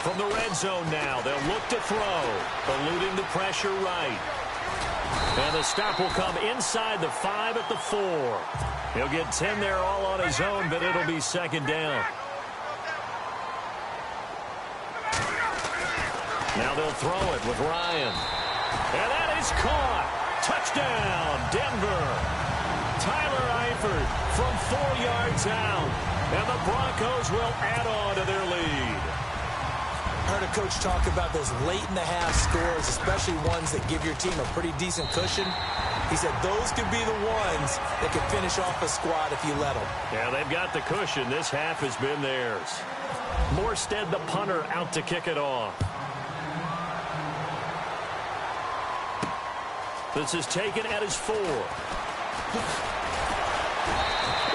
From the red zone now, they'll look to throw, eluding the pressure right. And the stop will come inside the 5 at the 4. He'll get 10 there all on his own, but it'll be 2nd down. Now they'll throw it with Ryan. And that is caught. Touchdown, Denver. Tyler Eifert from 4 yards out. And the Broncos will add on to their lead. I heard a coach talk about those late-in-the-half scores, especially ones that give your team a pretty decent cushion. He said those could be the ones that could finish off a squad if you let them. Yeah, they've got the cushion. This half has been theirs. Morstead, the punter, out to kick it off. This is taken at his 4.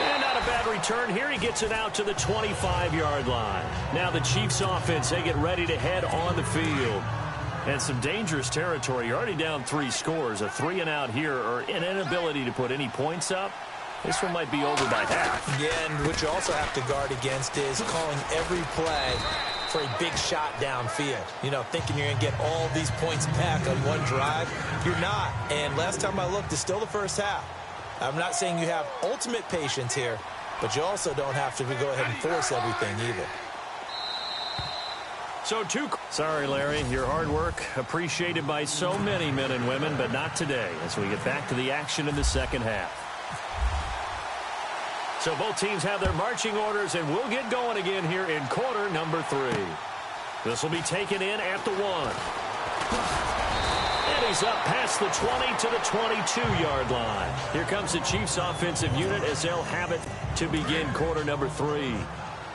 And not a bad return here. He gets it out to the 25-yard line. Now the Chiefs offense, they get ready to head on the field. And some dangerous territory. You're already down 3 scores. A 3-and-out here, or an inability to put any points up. This one might be over by half. Yeah, and what you also have to guard against is calling every play for a big shot downfield. You know, thinking you're going to get all these points back on one drive. You're not. And last time I looked, it's still the first half. I'm not saying you have ultimate patience here, but you also don't have to go ahead and force everything either. So sorry, Larry, your hard work appreciated by so many men and women, but not today as we get back to the action in the second half. So both teams have their marching orders, and we'll get going again here in quarter number 3. This will be taken in at the 1. And he's up past the 20 to the 22-yard line. Here comes the Chiefs offensive unit as they'll have it to begin quarter number 3.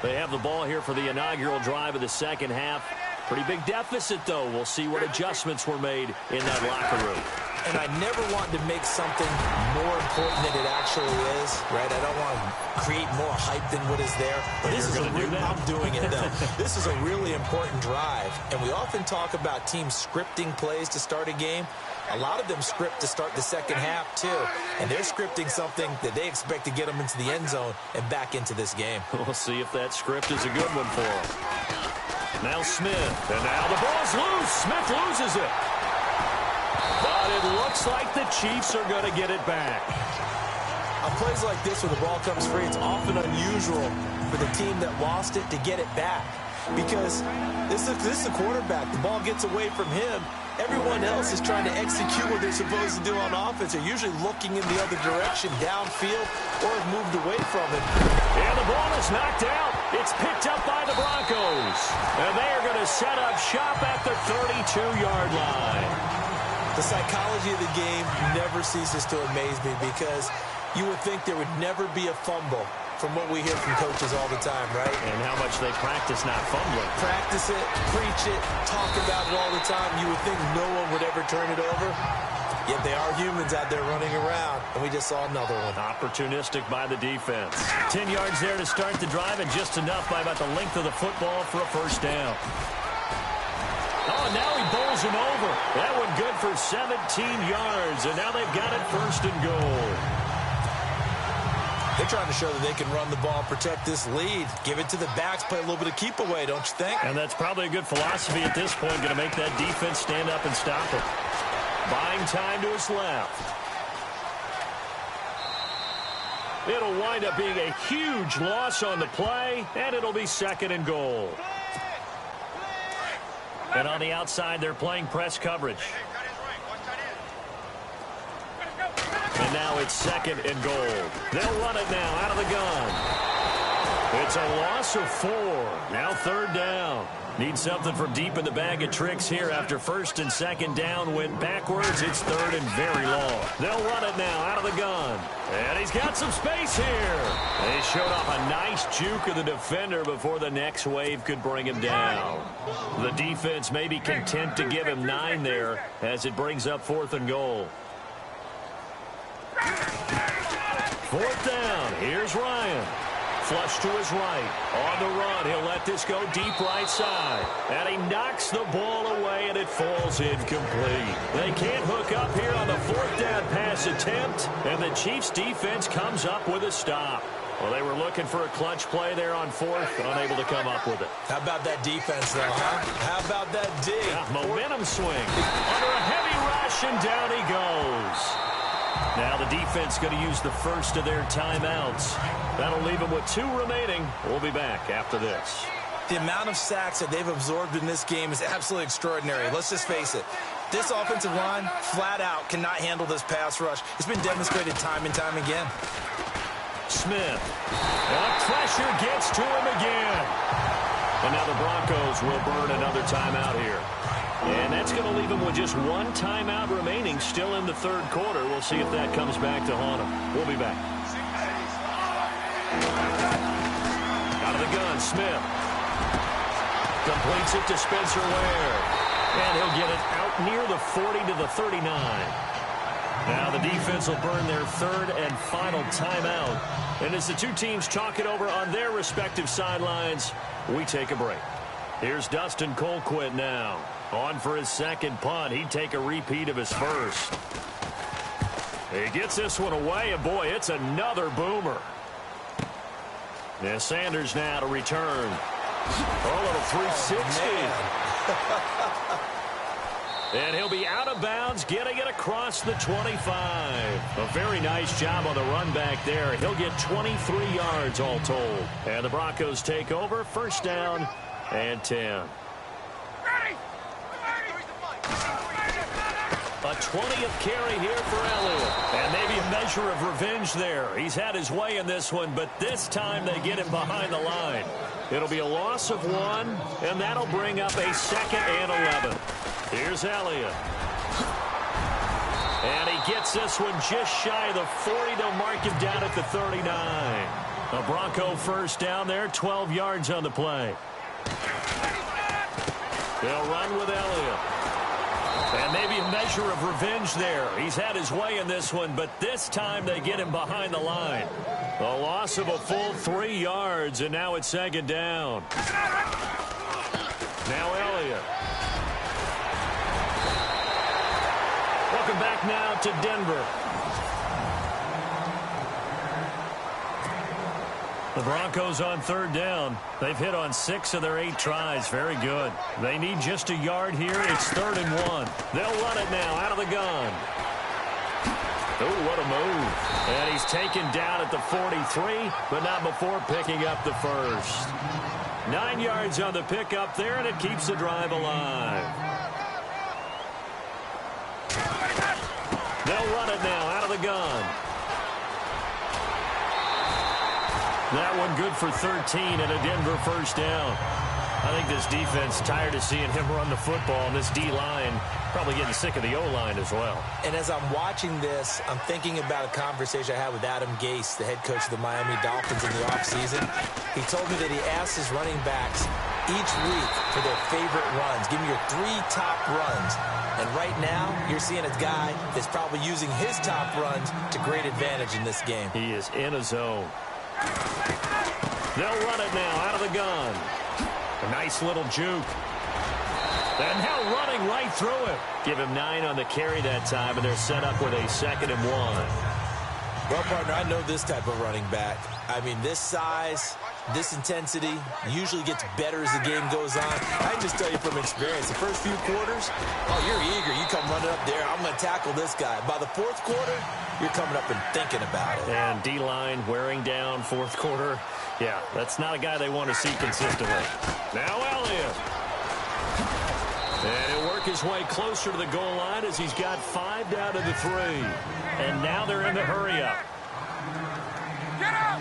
They have the ball here for the inaugural drive of the second half. Pretty big deficit, though. We'll see what adjustments were made in that locker room. And I never want to make something more important than it actually is, right? I don't want to create more hype than what is there. But this is I'm doing it, though. This is a really important drive. And we often talk about teams scripting plays to start a game. A lot of them script to start the second half, too. And they're scripting something that they expect to get them into the end zone and back into this game. We'll see if that script is a good one for them. Now Smith. And now the ball's loose. Smith loses it. But it looks like the Chiefs are going to get it back. On plays like this where the ball comes free, it's often unusual for the team that lost it to get it back. Because this is a quarterback. The ball gets away from him. Everyone else is trying to execute what they're supposed to do on offense. They're usually looking in the other direction, downfield, or have moved away from it. And the ball is knocked out. It's picked up by the Broncos. And they are going to set up shop at the 32-yard line. The psychology of the game never ceases to amaze me because you would think there would never be a fumble from what we hear from coaches all the time, right? And how much they practice not fumbling. Practice it, preach it, talk about it all the time. You would think no one would ever turn it over. Yet they are humans out there running around, and we just saw another one. Opportunistic by the defense. 10 yards there to start the drive, and just enough by about the length of the football for a first down. Oh, now he bowls him over. That one good for 17 yards, and now they've got it 1st and goal. They're trying to show that they can run the ball and protect this lead. Give it to the backs, play a little bit of keep away, don't you think? And that's probably a good philosophy at this point, going to make that defense stand up and stop him. Buying time to his left. It'll wind up being a huge loss on the play, and it'll be 2nd and goal. And on the outside, they're playing press coverage. And now it's 2nd and goal. They'll run it now out of the gun. It's a loss of 4. Now 3rd down. Need something from deep in the bag of tricks here after 1st and 2nd down went backwards. It's 3rd and very long. They'll run it now out of the gun. And he's got some space here. They showed off a nice juke of the defender before the next wave could bring him down. The defense may be content to give him 9 there as it brings up 4th and goal. 4th down. Here's Ryan. Flush to his right. On the run, he'll let this go deep right side. And he knocks the ball away, and it falls incomplete. They can't hook up here on the 4th down pass attempt, and the Chiefs' defense comes up with a stop. Well, they were looking for a clutch play there on 4th, unable to come up with it. How about that defense, though, huh? How about that D? Yeah, momentum swing. Under a heavy rush, and down he goes. Now the defense going to use the first of their timeouts. That'll leave them with 2 remaining. We'll be back after this. The amount of sacks that they've absorbed in this game is absolutely extraordinary. Let's just face it. This offensive line, flat out, cannot handle this pass rush. It's been demonstrated time and time again. Smith. And pressure gets to him again. And now the Broncos will burn another timeout here. And that's going to leave him with just 1 timeout remaining still in the 3rd quarter. We'll see if that comes back to haunt him. We'll be back. Out of the gun, Smith. Completes it to Spencer Ware. And he'll get it out near the 40 to the 39. Now the defense will burn their 3rd and final timeout. And as the 2 teams talk it over on their respective sidelines, we take a break. Here's Dustin Colquitt now. On for his 2nd punt. He'd take a repeat of his 1st. He gets this one away, and boy, it's another boomer. And Sanders now to return. A little 360. And he'll be out of bounds, getting it across the 25. A very nice job on the run back there. He'll get 23 yards all told. And the Broncos take over. 1st down and 10. A 20th carry here for Elliott. And maybe a measure of revenge there. He's had his way in this one, but this time they get him behind the line. It'll be a loss of 1, and that'll bring up a 2nd and 11. Here's Elliott. And he gets this one just shy of the 40 to mark him down at the 39. A Bronco 1st down there, 12 yards on the play. They'll run with Elliott. And maybe a measure of revenge there. He's had his way in this one, but this time they get him behind the line. A loss of a full 3 yards, and now it's 2nd down. Now Elliott. Welcome back now to Denver. The Broncos on 3rd down. They've hit on 6 of their 8 tries. Very good. They need just a yard here. It's 3rd and 1. They'll run it now out of the gun. Oh, what a move. And he's taken down at the 43, but not before picking up the 1st. 9 yards on the pickup there, and it keeps the drive alive. They'll run it now out of the gun. That one good for 13 and a Denver 1st down. I think this defense tired of seeing him run the football, and this D-line probably getting sick of the O-line as well. And as I'm watching this, I'm thinking about a conversation I had with Adam Gase, the head coach of the Miami Dolphins in the offseason. He told me that he asked his running backs each week for their favorite runs. Give me your 3 top runs. And right now, you're seeing a guy that's probably using his top runs to great advantage in this game. He is in a zone. They'll run it now out of the gun. A nice little juke. And now running right through it. Give him 9 on the carry that time, and they're set up with a 2nd and 1. Well, partner, I know this type of running back. I mean, this size, this intensity usually gets better as the game goes on. I can just tell you from experience, the first few quarters, oh, you're eager. You come running up there, I'm going to tackle this guy. By the fourth quarter, you're coming up and thinking about it. And D-line wearing down fourth quarter. Yeah, that's not a guy they want to see consistently. Now Elliott. And he'll work his way closer to the goal line as he's got 5 down to the 3. And now they're in the hurry-up. Get up!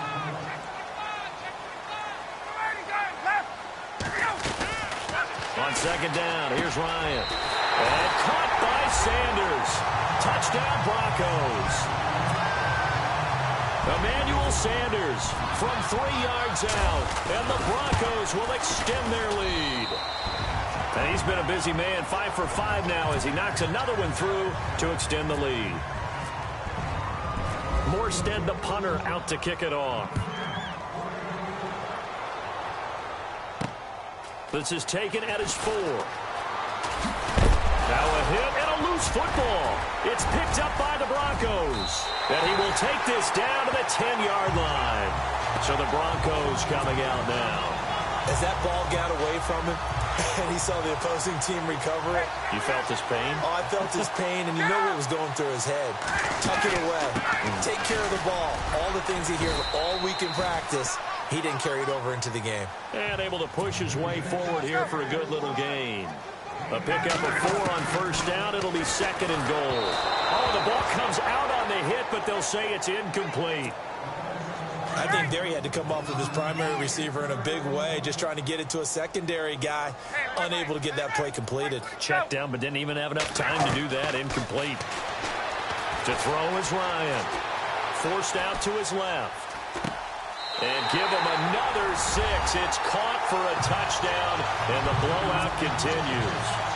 On second down, here's Ryan. And caught by Sanders. Touchdown Broncos. Emmanuel Sanders from 3 yards out. And the Broncos will extend their lead. And he's been a busy man, 5 for 5 now as he knocks another one through to extend the lead. Morstead, the punter, out to kick it off. This is taken at his 4. Now a hit and a loose football. It's picked up by the Broncos. And he will take this down to the 10-yard line. So the Broncos coming out now. As that ball got away from him, and he saw the opposing team recover it. You felt his pain? Oh, I felt his pain, and you know what was going through his head. Tuck it away. Take care of the ball. All the things he hears all week in practice, he didn't carry it over into the game. And able to push his way forward here for a good little gain. A pickup of 4 on first down. It'll be 2nd and goal. Oh, the ball comes out on the hit, but they'll say it's incomplete. I think there he had to come off of his primary receiver in a big way, just trying to get it to a secondary guy, unable to get that play completed. Checked down, but didn't even have enough time to do that. Incomplete. To throw is Ryan. Forced out to his left. And give him another 6. It's caught for a touchdown, and the blowout continues.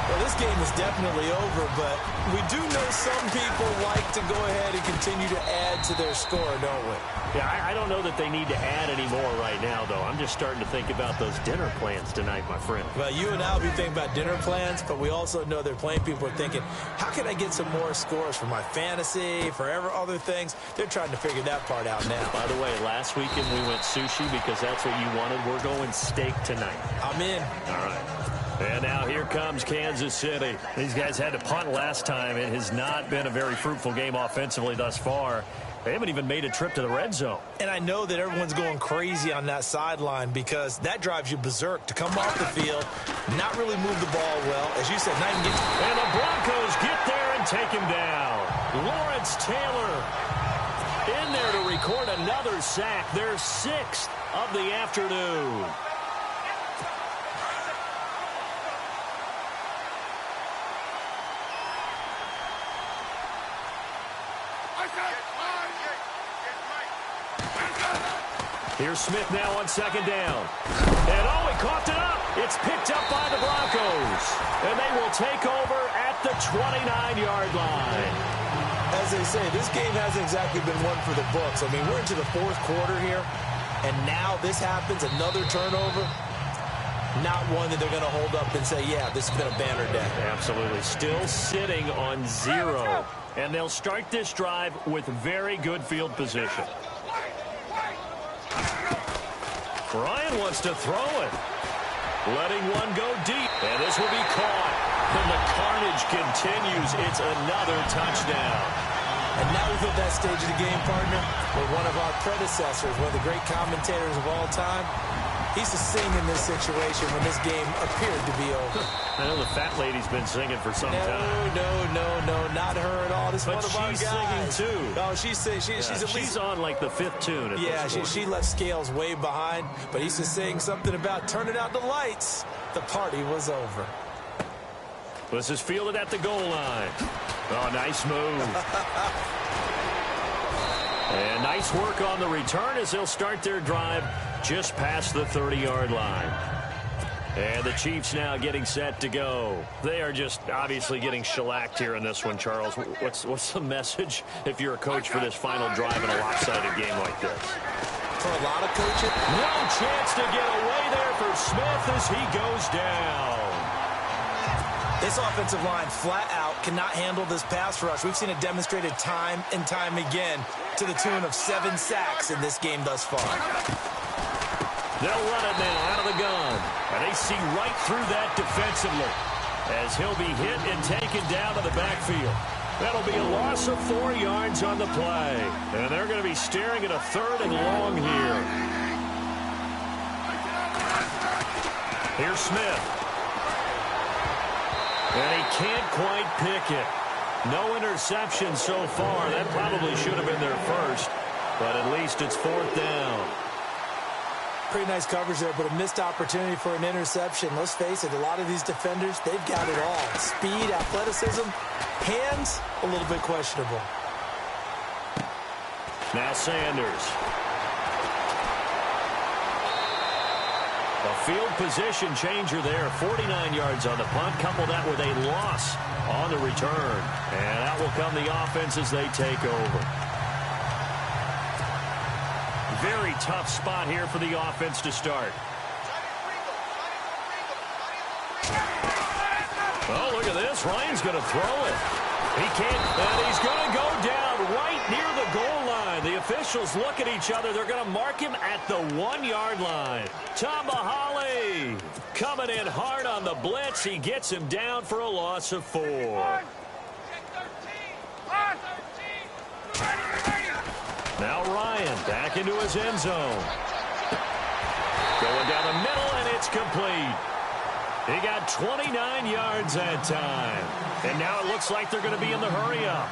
Well, this game is definitely over, but we do know some people like to go ahead and continue to add to their score, don't we? Yeah, I don't know that they need to add any more right now, though. I'm just starting to think about those dinner plans tonight, my friend. Well, you and I will be thinking about dinner plans, but we also know they're playing people are thinking, how can I get some more scores for my fantasy, for other things? They're trying to figure that part out now. By the way, last weekend we went sushi because that's what you wanted. We're going steak tonight. I'm in. All right. And now here comes Kansas City. These guys had to punt last time. It has not been a very fruitful game offensively thus far. They haven't even made a trip to the red zone. And I know that everyone's going crazy on that sideline because that drives you berserk to come off the field, not really move the ball well. As you said, not even get... And the Broncos get there and take him down. Lawrence Taylor in there to record another sack. Their 6th of the afternoon. Here's Smith now on second down. And oh, he coughed it up. It's picked up by the Broncos. And they will take over at the 29-yard line. As they say, this game hasn't exactly been one for the books. I mean, we're into the 4th quarter here, and now this happens, another turnover. Not one that they're going to hold up and say, yeah, this has been a banner day. Absolutely. Still sitting on 0. And they'll start this drive with very good field position. Ryan wants to throw it. Letting one go deep. And this will be caught. And the carnage continues. It's another touchdown. And now we've hit that stage of the game, partner, where one of our predecessors, one of the great commentators of all time, he used to sing in this situation when this game appeared to be over. I know the fat lady's been singing for some time. No, not her at all. This is one of our guys. But she's singing, too. Oh, she's on, like, the 5th tune at this point. She left Scales way behind, but he used to sing something about turning out the lights. The party was over. This is fielded at the goal line. Oh, nice move. And nice work on the return as they'll start their drive just past the 30-yard line. And the Chiefs now getting set to go. They are just obviously getting shellacked here in this one, Charles. What's the message if you're a coach for this final drive in a lopsided game like this? For a lot of coaches, no chance to get away there for Smith as he goes down. This offensive line flat out cannot handle this pass rush. We've seen it demonstrated time and time again to the tune of 7 sacks in this game thus far. They'll run it now out of the gun. And they see right through that defensively as he'll be hit and taken down to the backfield. That'll be a loss of 4 yards on the play. And they're going to be staring at a 3rd and long here. Here's Smith. And he can't quite pick it. No interception so far. That probably should have been their first. But at least it's 4th down. Pretty nice coverage there, but a missed opportunity for an interception. Let's face it, a lot of these defenders, they've got it all. Speed, athleticism, hands, a little bit questionable. Now Sanders. A field position changer there. 49 yards on the punt. Couple that with a loss on the return. And that will come the offense as they take over. Very tough spot here for the offense to start. Oh, look at this. Ryan's going to throw it. He can't, and he's going to go down right near the goal line. The officials look at each other. They're going to mark him at the 1-yard line. Tamahale coming in hard on the blitz. He gets him down for a loss of 4. Now Ryan back into his end zone. Going down the middle, and it's complete. He got 29 yards that time. And now it looks like they're going to be in the hurry-up.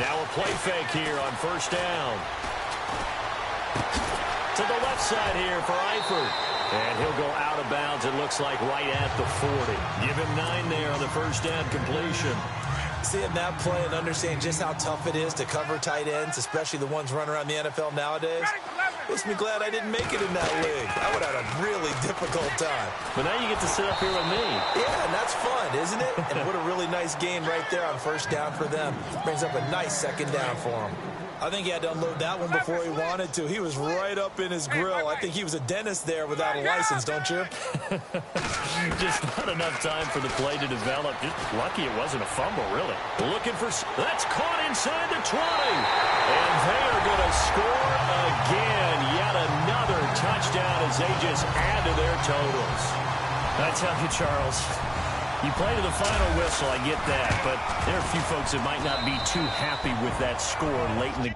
Now a play fake here on 1st down. To the left side here for Eifert. And he'll go out of bounds, it looks like, right at the 40. Give him 9 there on the 1st down completion. Seeing that play and understand just how tough it is to cover tight ends, especially the ones running around the NFL nowadays, makes me glad I didn't make it in that league. I would have had a really difficult time. But now you get to sit up here with me. Yeah, and that's fun, isn't it? And what a really nice game right there on 1st down for them. Brings up a nice 2nd down for them. I think he had to unload that one before he wanted to. He was right up in his grill. I think he was a dentist there without a license, don't you? Just not enough time for the play to develop. Just lucky it wasn't a fumble, really. Looking for... That's caught inside the 20. And they are going to score again. Yet another touchdown as they just add to their totals. I tell you, Charles... You play to the final whistle, I get that, but there are a few folks that might not be too happy with that score late in the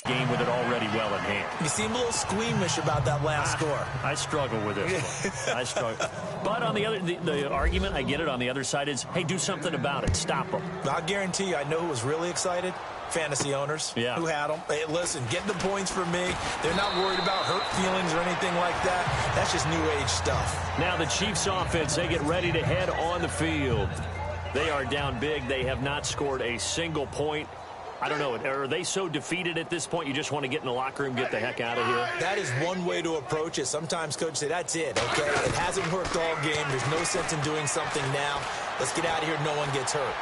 game with it already well in hand. You seem a little squeamish about that last score. I struggle with this one. I struggle. But on the other, the argument, I get it, on the other side is, hey, do something about it. Stop them. I'll guarantee you, I know who was really excited. Fantasy owners who had them. Hey, listen, get the points for me. They're not worried about hurt feelings or anything like that. That's just new age stuff. Now the Chiefs offense, they get ready to head on the field. They are down big. They have not scored a single point. I don't know. Are they so defeated at this point you just want to get in the locker room, get the heck out of here? That is one way to approach it. Sometimes coaches say, that's it, okay? It hasn't worked all game. There's no sense in doing something now. Let's get out of here. No one gets hurt.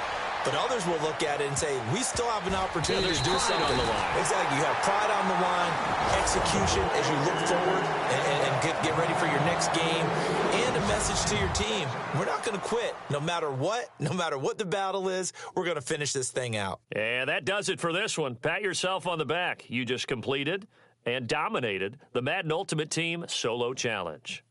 But others will look at it and say, we still have an opportunity to do something. On the line. Exactly. You have pride on the line, execution as you look forward and get ready for your next game, and a message to your team. We're not going to quit no matter what the battle is. We're going to finish this thing out. And that does it for this one. Pat yourself on the back. You just completed and dominated the Madden Ultimate Team Solo Challenge.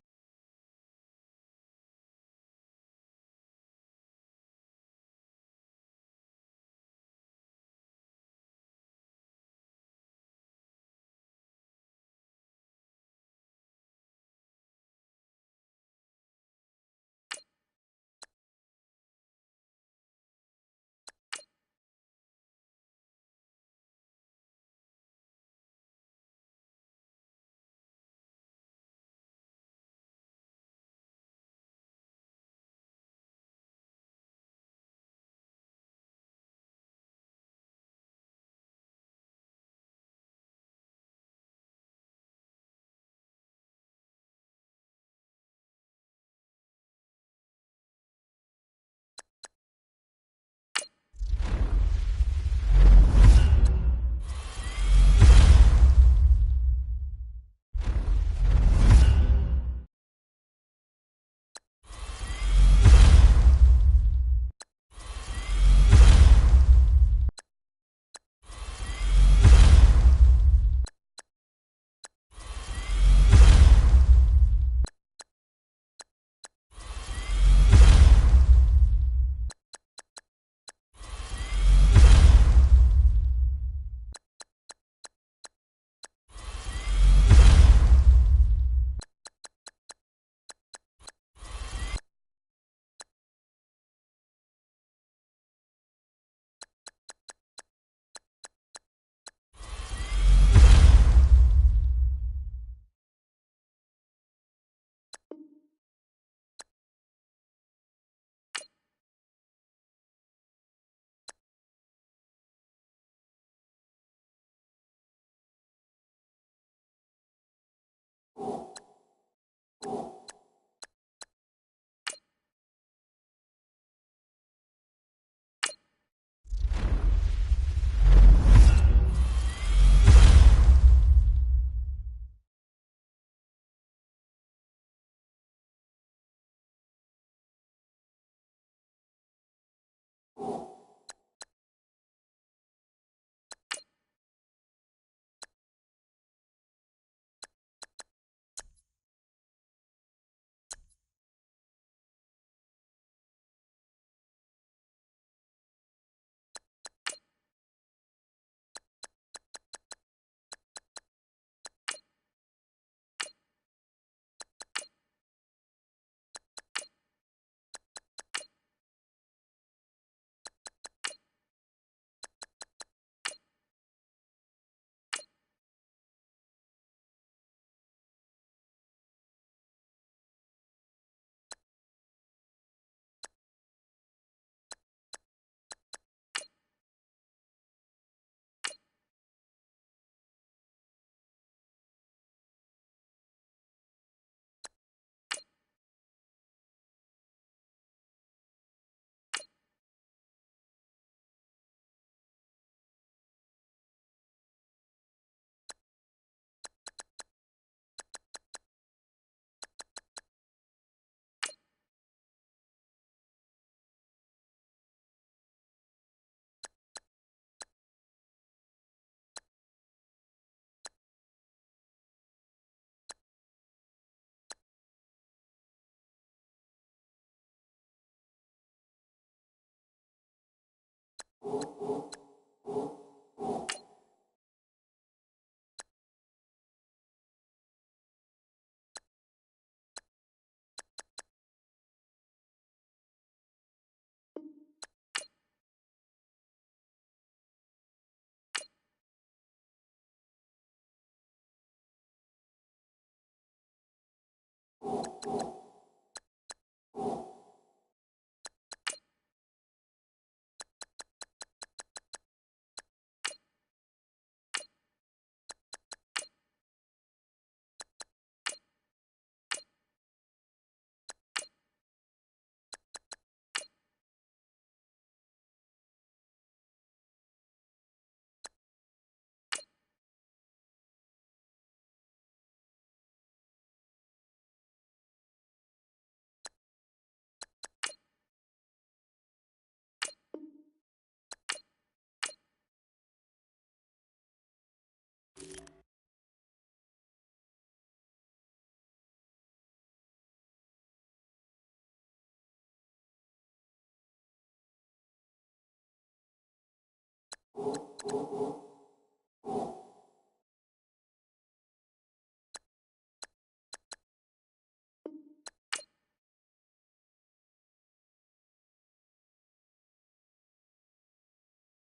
You